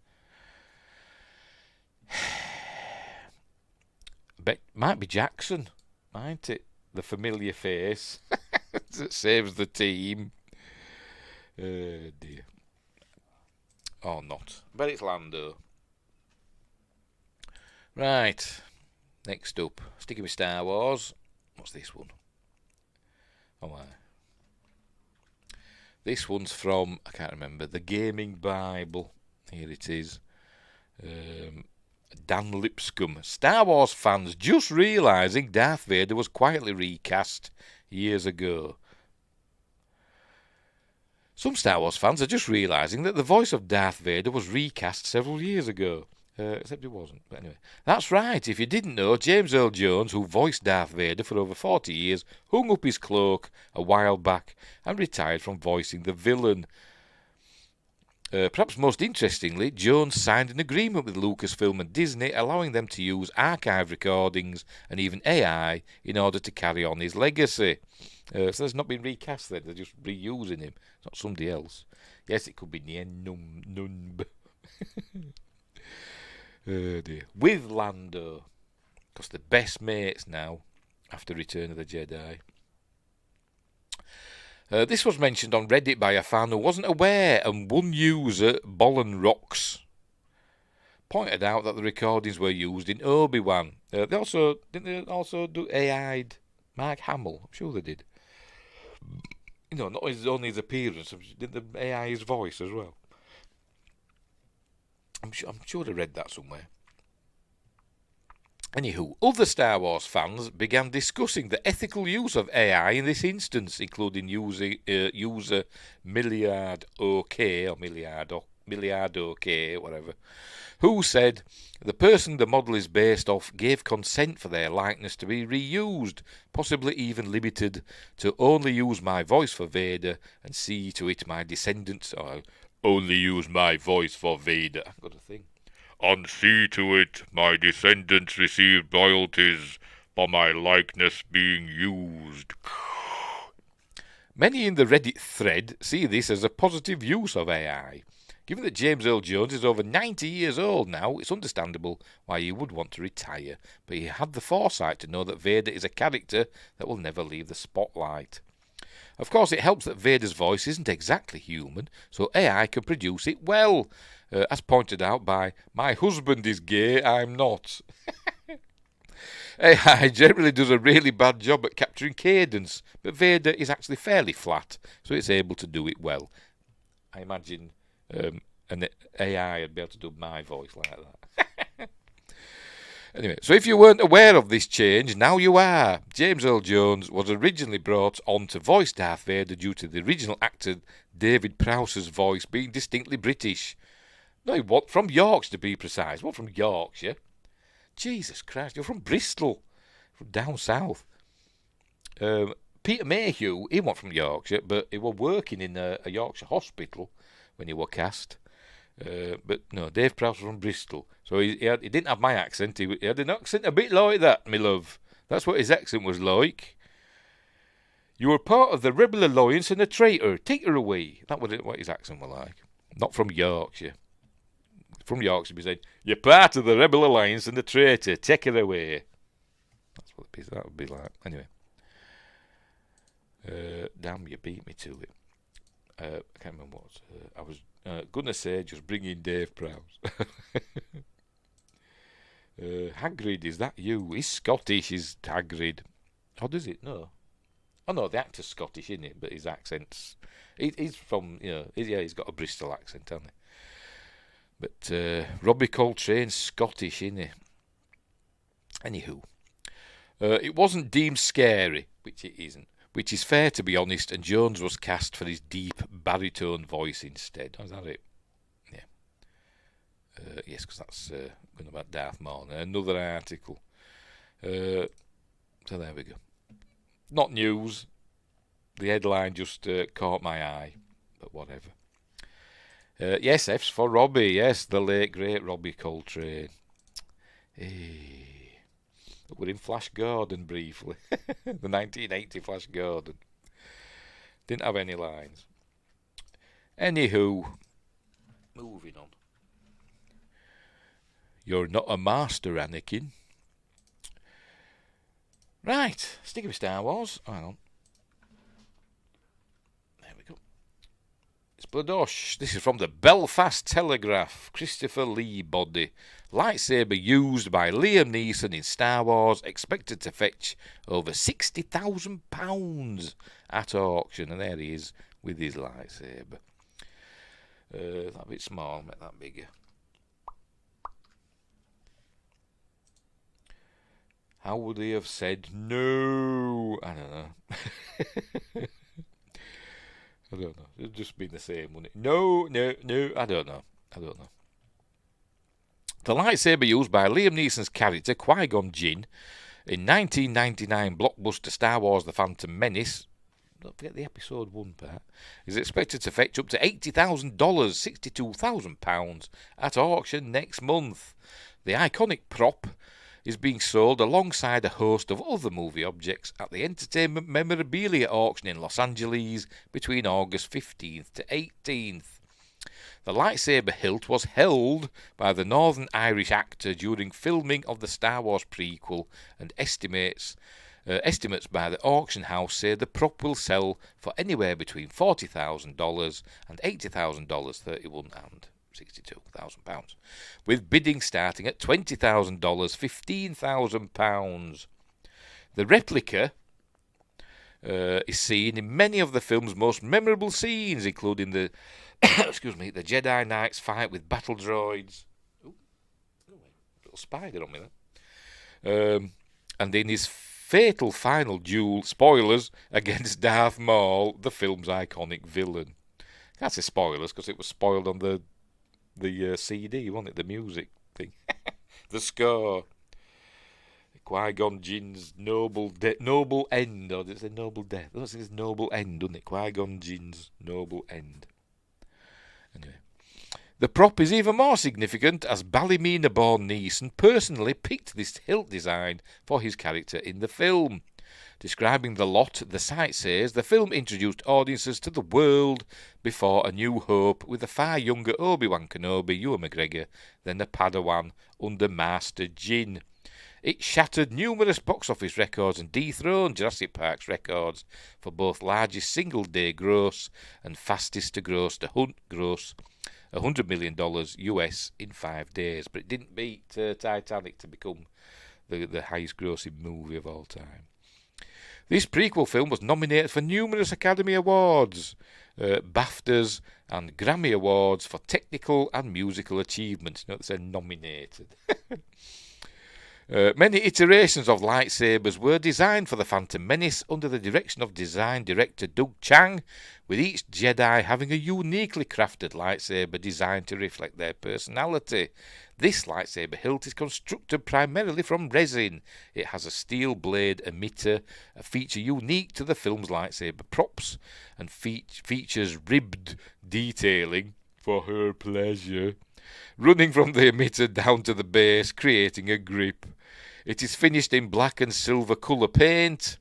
Speaker 1: Bet might be Jackson, might it? The familiar face that saves the team. Oh dear. Or not. But it's Lando. Right. Next up. Sticking with Star Wars. What's this one? Oh, this one's from, I can't remember, the Gaming Bible. Here it is. Dan Lipscomb. Star Wars fans just realising Darth Vader was quietly recast years ago. Some Star Wars fans are just realising that the voice of Darth Vader was recast several years ago. Except it wasn't. But anyway. That's right. If you didn't know, James Earl Jones, who voiced Darth Vader for over 40 years, hung up his cloak a while back and retired from voicing the villain. Perhaps most interestingly, Jones signed an agreement with Lucasfilm and Disney, allowing them to use archive recordings and even AI in order to carry on his legacy. So there's not been recast then, they're just reusing him. It's not somebody else. Yes, it could be Nien Numb. Oh dear. With Lando. Because they're best mates now, after Return of the Jedi. This was mentioned on Reddit by a fan who wasn't aware, and one user, Bollen Rocks, pointed out that the recordings were used in Obi-Wan. Didn't they also do AI'd Mark Hamill? I'm sure they did. You know, not only his appearance, did the AI his voice as well? I'm sure I read that somewhere. Anywho, other Star Wars fans began discussing the ethical use of AI in this instance, including user Milliard OK, or Milliard OK, whatever, who said the person the model is based off gave consent for their likeness to be reused, possibly even limited to only use my voice for Vader and see to it my descendants, or only use my voice for Vader. I've got a thing. And see to it my descendants receive royalties for my likeness being used. Many in the Reddit thread see this as a positive use of AI. Given that James Earl Jones is over 90 years old now, it's understandable why he would want to retire, but he had the foresight to know that Vader is a character that will never leave the spotlight. Of course, it helps that Vader's voice isn't exactly human, so AI can produce it well, as pointed out by my husband is gay, I'm not. AI generally does a really bad job at capturing cadence, but Vader is actually fairly flat, so it's able to do it well. I imagine an AI would be able to do my voice like that. Anyway, so if you weren't aware of this change, now you are. James Earl Jones was originally brought on to voice Darth Vader due to the original actor David Prowse's voice being distinctly British. No, what, from Yorkshire to be precise. What, from Yorkshire? Jesus Christ, you're from Bristol, from down south. Peter Mayhew, he wasn't from Yorkshire, but he was working in a Yorkshire hospital when he was cast. But no, Dave Prowse was from Bristol, so he didn't have my accent. He had an accent a bit like that, my love. That's what his accent was like. You were part of the Rebel Alliance and a traitor. Take her away. That was what his accent was like. Not from Yorkshire. From Yorkshire, he said, "You're part of the Rebel Alliance and a traitor. Take her away." That's what that would be like. Anyway, damn, you beat me to it. I can't remember what I was gonna say. Just bring in Dave Prowse. Hagrid, is that you? He's Scottish, is Hagrid. How does it? No. Oh no, the actor's Scottish, isn't he? But his accent's he's from, you know, he's got a Bristol accent, hasn't he? But Robbie Coltrane's Scottish, innit? Anywho. It wasn't deemed scary, which it isn't, which is fair to be honest, and Jones was cast for his deep baritone voice instead. Oh, is that it? Yeah. Yes, because that's going about Darth Maul. Another article. So there we go. Not news. The headline just caught my eye, but whatever. Yes, F's for Robbie. Yes, the late, great Robbie Coltrane. Hey. We're in Flash Gordon briefly. The 1980 Flash Gordon. Didn't have any lines. Anywho, moving on. You're not a master, Anakin. Right, sticking with Star Wars. Hang on. There we go. It's Bladosh. This is from the Belfast Telegraph. Christopher Lee body. Lightsaber used by Liam Neeson in Star Wars, expected to fetch over £60,000 at auction. And there he is with his lightsaber. That bit small, make that bigger. How would he have said no? I don't know. I don't know. It'd just be the same, wouldn't it? No. I don't know. The lightsaber used by Liam Neeson's character Qui-Gon Jinn in 1999 blockbuster Star Wars The Phantom Menace, don't forget the episode 1 part, is expected to fetch up to $80,000, £62,000 at auction next month. The iconic prop is being sold alongside a host of other movie objects at the Entertainment Memorabilia auction in Los Angeles between August 15th to 18th. The lightsaber hilt was held by the Northern Irish actor during filming of the Star Wars prequel, and estimates by the auction house say the prop will sell for anywhere between $40,000 and $80,000, £31 and £62,000, with bidding starting at $20,000, £15,000. The replica is seen in many of the film's most memorable scenes, including the the Jedi Knight's fight with battle droids. Ooh, little spider on me there. And in his fatal final duel, spoilers, against Darth Maul, the film's iconic villain. Can't say spoilers because it was spoiled on the CD, wasn't it? The music thing, the score. Qui-Gon Jinn's noble end, or did it say noble death? I don't think it's noble end, doesn't it? Qui-Gon Jinn's noble end. Anyway, the prop is even more significant as Ballymena-born Neeson personally picked this hilt design for his character in the film. Describing the lot, the site says the film introduced audiences to the world before A New Hope with a far younger Obi-Wan Kenobi, Ewan McGregor, than a Padawan under Master Jin. It shattered numerous box office records and dethroned Jurassic Park's records for both largest single-day gross and fastest to gross $100 million US in 5 days. But it didn't beat Titanic to become the highest-grossing movie of all time. This prequel film was nominated for numerous Academy Awards, BAFTAs and Grammy Awards for technical and musical achievements. Note they say nominated. Many iterations of lightsabers were designed for the Phantom Menace under the direction of design director Doug Chang, with each Jedi having a uniquely crafted lightsaber designed to reflect their personality. This lightsaber hilt is constructed primarily from resin. It has a steel blade emitter, a feature unique to the film's lightsaber props, and features ribbed detailing for her pleasure, running from the emitter down to the base, creating a grip. It is finished in black and silver colour paint,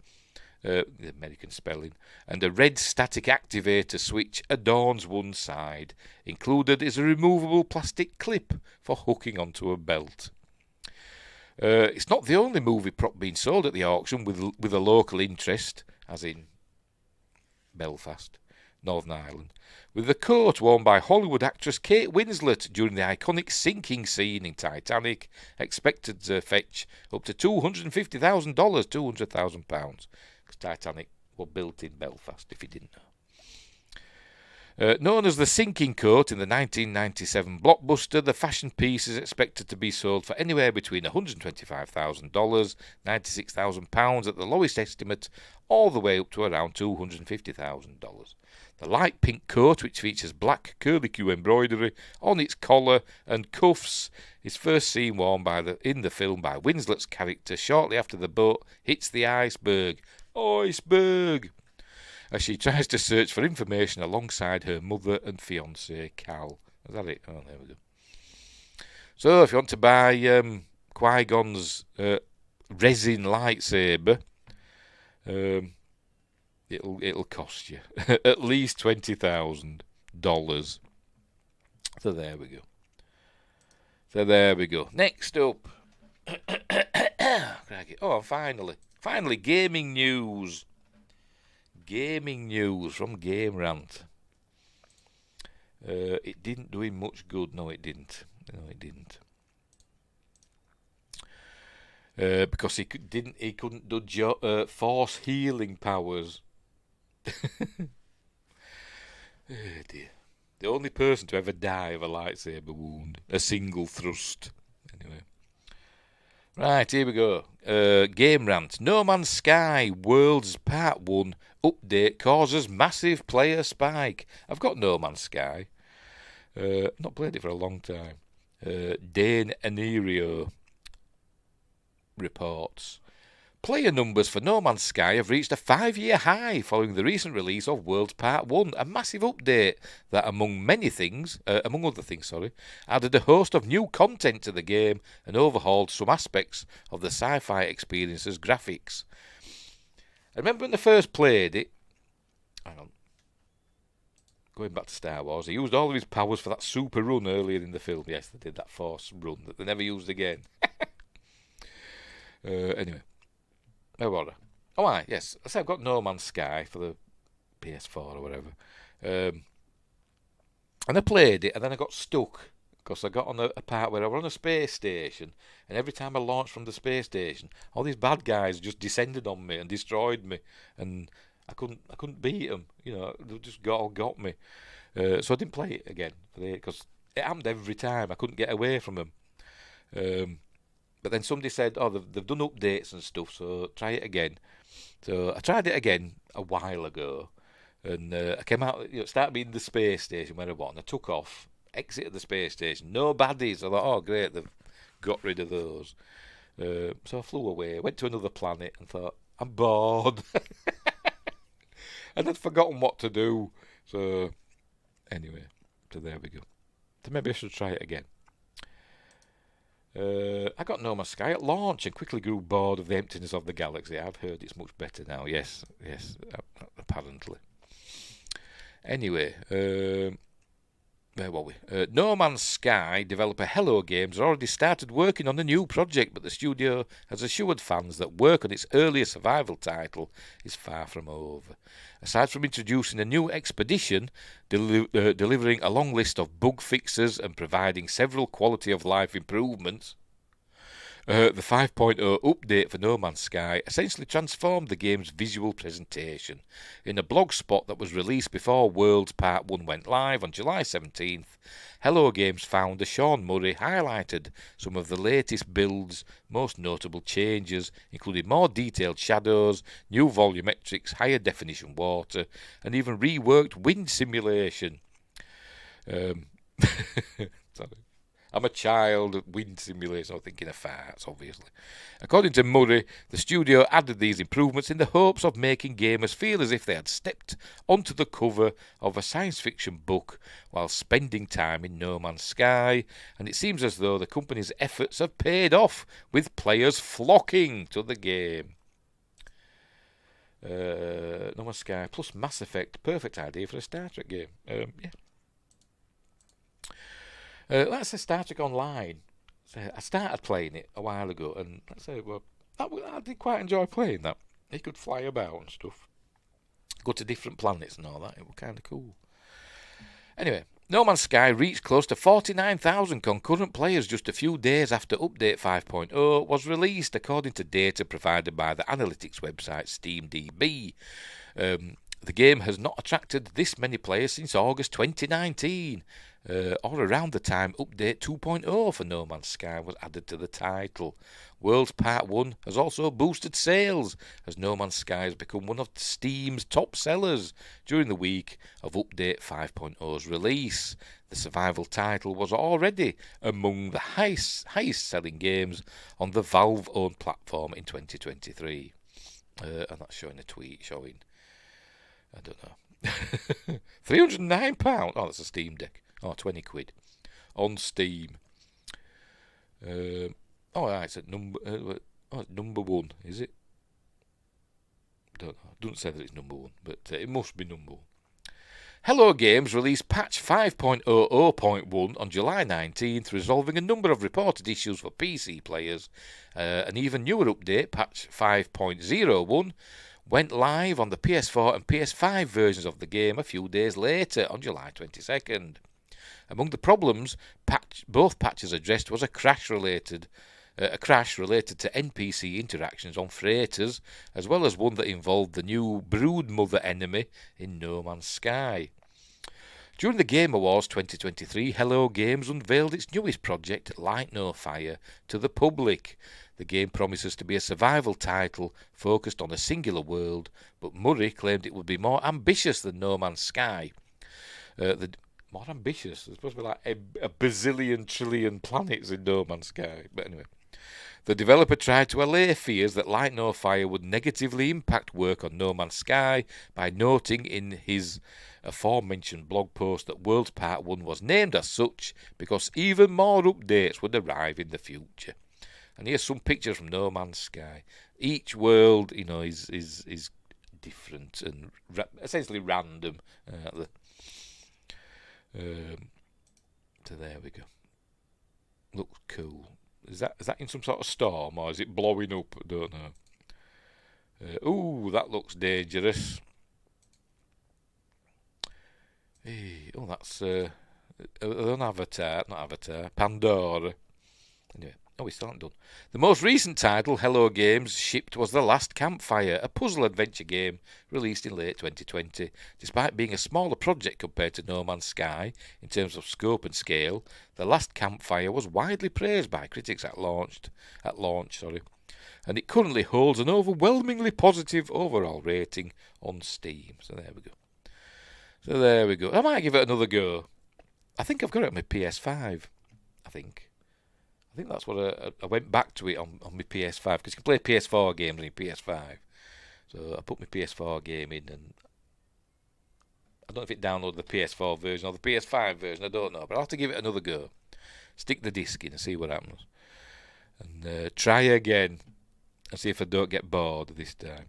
Speaker 1: the American spelling, and a red static activator switch adorns one side. Included is a removable plastic clip for hooking onto a belt. It's not the only movie prop being sold at the auction with a local interest, as in Belfast, Northern Ireland, with the coat worn by Hollywood actress Kate Winslet during the iconic sinking scene in Titanic, expected to fetch up to $250,000, £200,000, because Titanic was built in Belfast, if you didn't Known as the sinking coat in the 1997 blockbuster, the fashion piece is expected to be sold for anywhere between $125,000, £96,000 at the lowest estimate, all the way up to around $250,000. The light pink coat, which features black curlicue embroidery on its collar and cuffs, is first seen worn in the film by Winslet's character shortly after the boat hits the iceberg. Iceberg! As she tries to search for information alongside her mother and fiancé Cal. Is that it? Oh, there we go. So, if you want to buy Qui-Gon's resin lightsaber, it'll cost you at least $20,000. So there we go. Next up, finally, gaming news. Gaming news from Game Rant. It didn't do him much good. No, it didn't. Because he couldn't do force healing powers. Oh dear. The only person to ever die of a lightsaber wound, a single thrust. Anyway. Right, here we go. Game Rant. No Man's Sky Worlds Part 1 update causes massive player spike. I've got No Man's Sky. Not played it for a long time. Dane Anerio reports. Player numbers for No Man's Sky have reached a 5-year high following the recent release of Worlds Part 1, a massive update that, among other things, added a host of new content to the game and overhauled some aspects of the sci-fi experience's graphics. I remember when I first played it, going back to Star Wars, he used all of his powers for that super run earlier in the film. Yes, they did that force run that they never used again. Anyway. Yes. I said I've got No Man's Sky for the PS4 or whatever. And I played it, and then I got stuck because I got on a part where I was on a space station, and every time I launched from the space station, all these bad guys just descended on me and destroyed me, and I couldn't beat them. You know, they just got me. So I didn't play it again because it happened every time. I couldn't get away from them. But then somebody said, they've done updates and stuff, so try it again. So I tried it again a while ago, and I came out, started being the space station where I was, and I took off, exited the space station, no baddies. I thought, great, they've got rid of those. So I flew away, went to another planet, and thought, I'm bored. And I'd forgotten what to do. So, anyway, so there we go. So maybe I should try it again. I got No Man's Sky at launch and quickly grew bored of the emptiness of the galaxy. I've heard it's much better now. Yes, apparently. Anyway, where were we? No Man's Sky developer Hello Games has already started working on a new project, but the studio has assured fans that work on its earlier survival title is far from over. Aside from introducing a new expedition, delivering a long list of bug fixes and providing several quality of life improvements, the 5.0 update for No Man's Sky essentially transformed the game's visual presentation. In a blog spot that was released before Worlds Part 1 went live on July 17th, Hello Games founder Sean Murray highlighted some of the latest build's most notable changes, including more detailed shadows, new volumetrics, higher definition water, and even reworked wind simulation. Sorry. I'm a child, wind simulation, I'm thinking of farts, obviously. According to Murray, the studio added these improvements in the hopes of making gamers feel as if they had stepped onto the cover of a science fiction book while spending time in No Man's Sky, and it seems as though the company's efforts have paid off, with players flocking to the game. No Man's Sky plus Mass Effect, perfect idea for a Star Trek game. Yeah. Let's say Star Trek Online. So I started playing it a while ago, and let's say, I did quite enjoy playing that. You could fly about and stuff, go to different planets and all that. It was kind of cool. Anyway, No Man's Sky reached close to 49,000 concurrent players just a few days after Update 5.0 was released, according to data provided by the analytics website SteamDB. The game has not attracted this many players since August 2019, or around the time Update 2.0 for No Man's Sky was added to the title. Worlds Part 1 has also boosted sales, as No Man's Sky has become one of Steam's top sellers during the week of Update 5.0's release. The survival title was already among the highest selling games on the Valve-owned platform in 2023. And that's showing a tweet showing, I don't know, £309. Oh, that's a Steam Deck. Oh, 20 quid on Steam. Right, it's at number one, is it? Don't know. Doesn't say that it's number one, but it must be number one. Hello Games released patch 5.00.1 on July 19th, resolving a number of reported issues for PC players. An even newer update, patch 5.01, went live on the PS4 and PS5 versions of the game a few days later on July 22nd. Among the problems both patches addressed was a crash related to NPC interactions on freighters, as well as one that involved the new Broodmother enemy in No Man's Sky. During the Game Awards 2023, Hello Games unveiled its newest project, Light No Fire, to the public. The game promises to be a survival title focused on a singular world, but Murray claimed it would be more ambitious than No Man's Sky. More ambitious? There's supposed to be like a bazillion trillion planets in No Man's Sky. But anyway. The developer tried to allay fears that Light No Fire would negatively impact work on No Man's Sky by noting in his aforementioned blog post that Worlds Part 1 was named as such because even more updates would arrive in the future. And here's some pictures from No Man's Sky. Each world, is different and essentially random. So there we go. Looks cool. Is that in some sort of storm, or is it blowing up? I don't know. That looks dangerous. Hey, that's an Avatar, not Avatar, Pandora. Anyway, we still haven't done. The most recent title Hello Games shipped was The Last Campfire, a puzzle adventure game released in late 2020. Despite being a smaller project compared to No Man's Sky in terms of scope and scale, The Last Campfire was widely praised by critics at launch, and it currently holds an overwhelmingly positive overall rating on Steam. So there we go. I might give it another go. I think I've got it on my PS5. I think that's what I went back to it on my PS5, because you can play PS4 games on your PS5. So I put my PS4 game in, and I don't know if it downloaded the PS4 version or the PS5 version, I don't know, but I'll have to give it another go. Stick the disc in and see what happens. And try again and see if I don't get bored this time.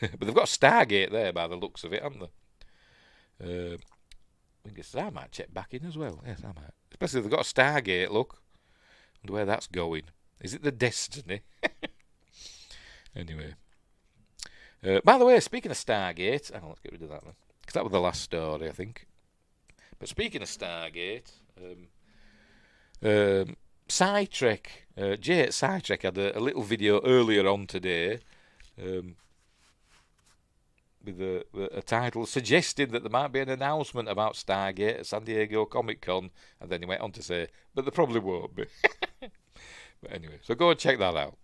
Speaker 1: But they've got Stargate there by the looks of it, haven't they? I might check back in as well. Yes, I might. Especially if they've got a Stargate, look. Where that's going. Is it the Destiny? Anyway. By the way, speaking of Stargate, hang on, let's get rid of that then, because that was the last story, I think. But speaking of Stargate, Sci-Trek, Jay at Sci-Trek had a little video earlier on today with a title suggesting that there might be an announcement about Stargate at San Diego Comic-Con, and then he went on to say, but there probably won't be. But anyway, so go and check that out.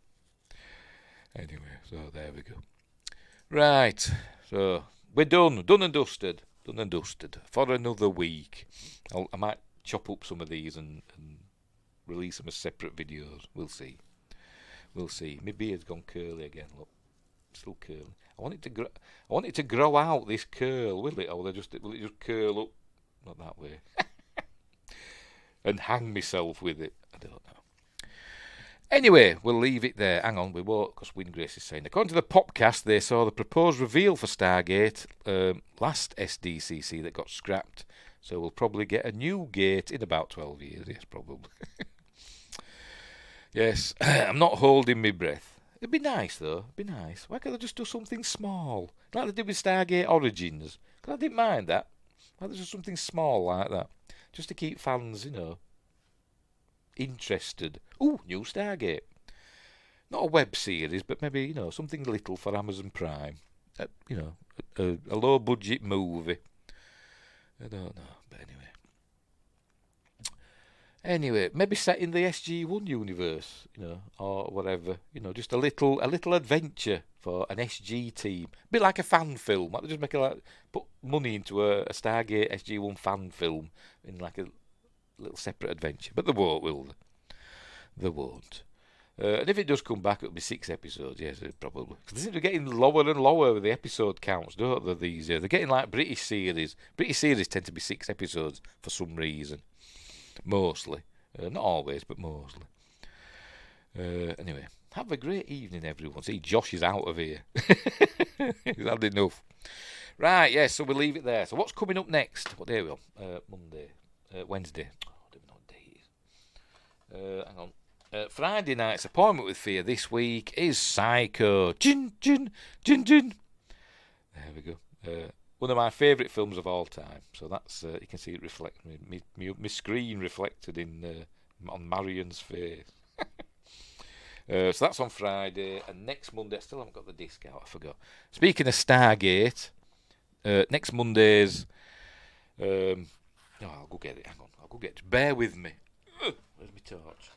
Speaker 1: Anyway, so there we go. Right, so we're done and dusted for another week. I might chop up some of these and release them as separate videos. We'll see. My beard's gone curly again. Look, still curly. I want it to grow out, this curl, will it? Or will it just curl up? Not that way. And hang myself with it. I don't know. Anyway, we'll leave it there. Hang on, we won't, because Wingrace is saying, according to the Popcast, they saw the proposed reveal for Stargate last SDCC that got scrapped. So we'll probably get a new gate in about 12 years. Yes, probably. Yes, I'm not holding my breath. It'd be nice, though. It'd be nice. Why can't they just do something small? Like they did with Stargate Origins. Because I didn't mind that. Why don't they do something small like that? Just to keep fans, interested. Ooh, new Stargate. Not a web series, but maybe, something little for Amazon Prime. a low budget movie. I don't know, but anyway, maybe set in the SG-1 universe, or whatever. Just a little adventure for an SG team, a bit like a fan film. Like they just put money into a Stargate SG-1 fan film in like a little separate adventure. But they won't, will they? They won't. And if it does come back, it'll be 6 episodes. Yes, probably. Because they seem to be getting lower and lower with the episode counts, don't they? These years, they're getting like British series. British series tend to be 6 episodes for some reason. Mostly. Not always, but mostly. Anyway, have a great evening, everyone. See, Josh is out of here. He's had enough. Right, yes, so we'll leave it there. So what's coming up next? What day are we on? Monday. Wednesday. Oh, I don't know what day it is. Hang on. Friday night's appointment with Fear this week is Psycho. Jin, jin, jin, jin. There we go. One of my favourite films of all time. So that's you can see it reflected. My screen reflected on Marion's face. So that's on Friday, and next Monday. I still haven't got the disc out. I forgot. Speaking of Stargate, next Monday's. No, I'll go get it. Hang on, I'll go get it. Bear with me. Where's my torch?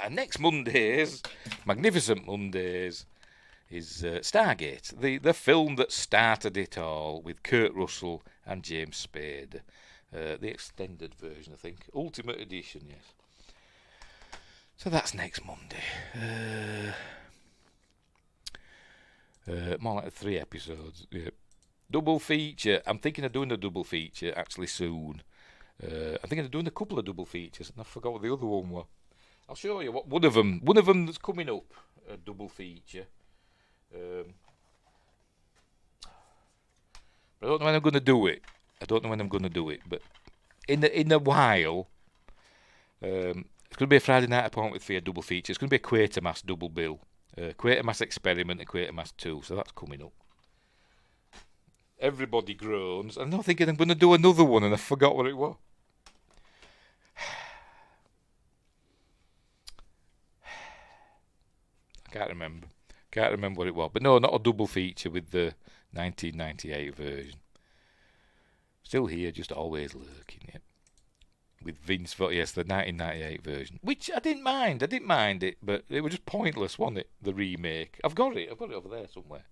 Speaker 1: And next Mondays, magnificent Mondays, is Stargate, the film that started it all with Kurt Russell and James Spade. The extended version, I think. Ultimate edition, yes. So that's next Monday. More like 3 episodes. Yeah. Double feature. I'm thinking of doing a double feature actually soon. I'm thinking of doing a couple of double features, and I forgot what the other one was. I'll show you what one of them that's coming up, a double feature. But I don't know when I'm going to do it. But in a while, it's going to be a Friday night appointment with Fear double feature. It's going to be a Quatermass double bill, Quatermass Experiment and Quatermass 2. So that's coming up. Everybody groans. I'm not thinking I'm going to do another one, and I forgot what it was. Can't remember what it was. But no, not a double feature with the 1998 version. Still here, just always lurking, yeah. With Vince Vaughn, yes, the 1998 version. Which I didn't mind it, but it was just pointless, wasn't it? The remake. I've got it over there somewhere.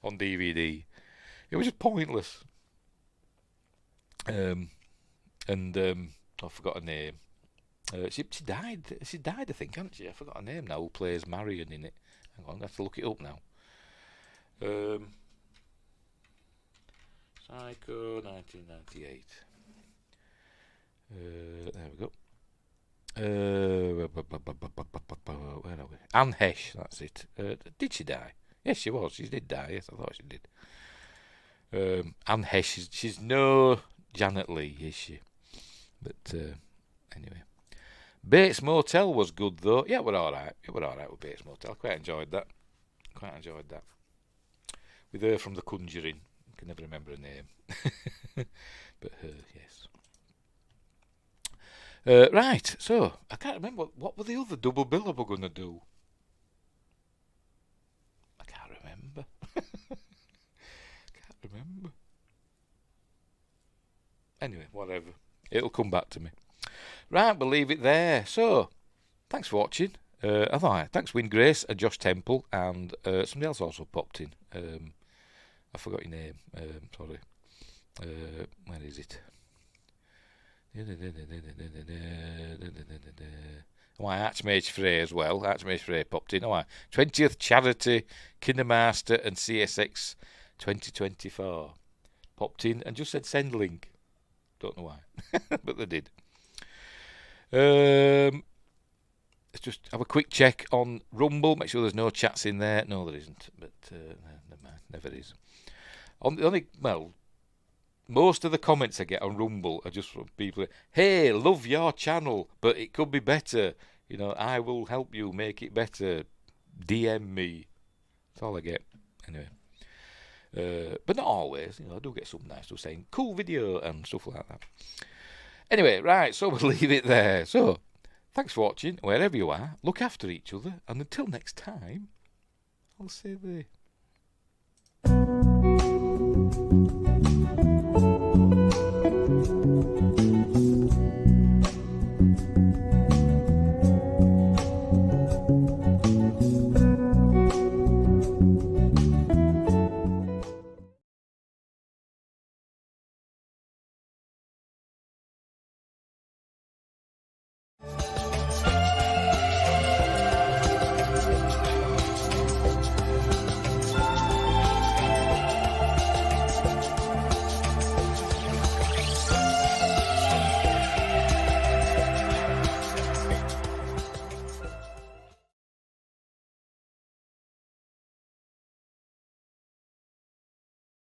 Speaker 1: On DVD. It was just pointless. I forgot her name. She died, I think, hasn't she? I forgot her name now, who plays Marion in it. Hang on, I have to look it up now. Psycho 1998. There we go. Where are we? Anne Hesh, that's it. Did she die? Yes, she was. She did die. Yes, I thought she did. Anne Hesh, she's no Janet Leigh, is she? But anyway. Bates Motel was good though. Yeah, we're alright. With Bates Motel. Quite enjoyed that. With her from The Conjuring. I can never remember her name. But her, yes. Right, so I can't remember what were the other double bill I were going to do. I can't remember. Anyway, whatever. It'll come back to me. Right, we'll leave it there. So, thanks for watching. Thanks Wingrace and Josh Temple, and somebody else also popped in. I forgot your name. Sorry. Where is it? Archmage Frey as well. Archmage Frey popped in. 20th Charity, Kinemaster and CSX 2024. Popped in and just said send link. Don't know why. But they did. Let's just have a quick check on Rumble. Make sure there's no chats in there. No, there isn't. But never mind. Never is. Most of the comments I get on Rumble are just from people. Hey, love your channel, but it could be better. I will help you make it better. DM me. That's all I get. Anyway, But not always. I do get some nice stuff saying cool video and stuff like that. Anyway, right, so we'll leave it there. So, thanks for watching, wherever you are. Look after each other, and until next time, I'll say the...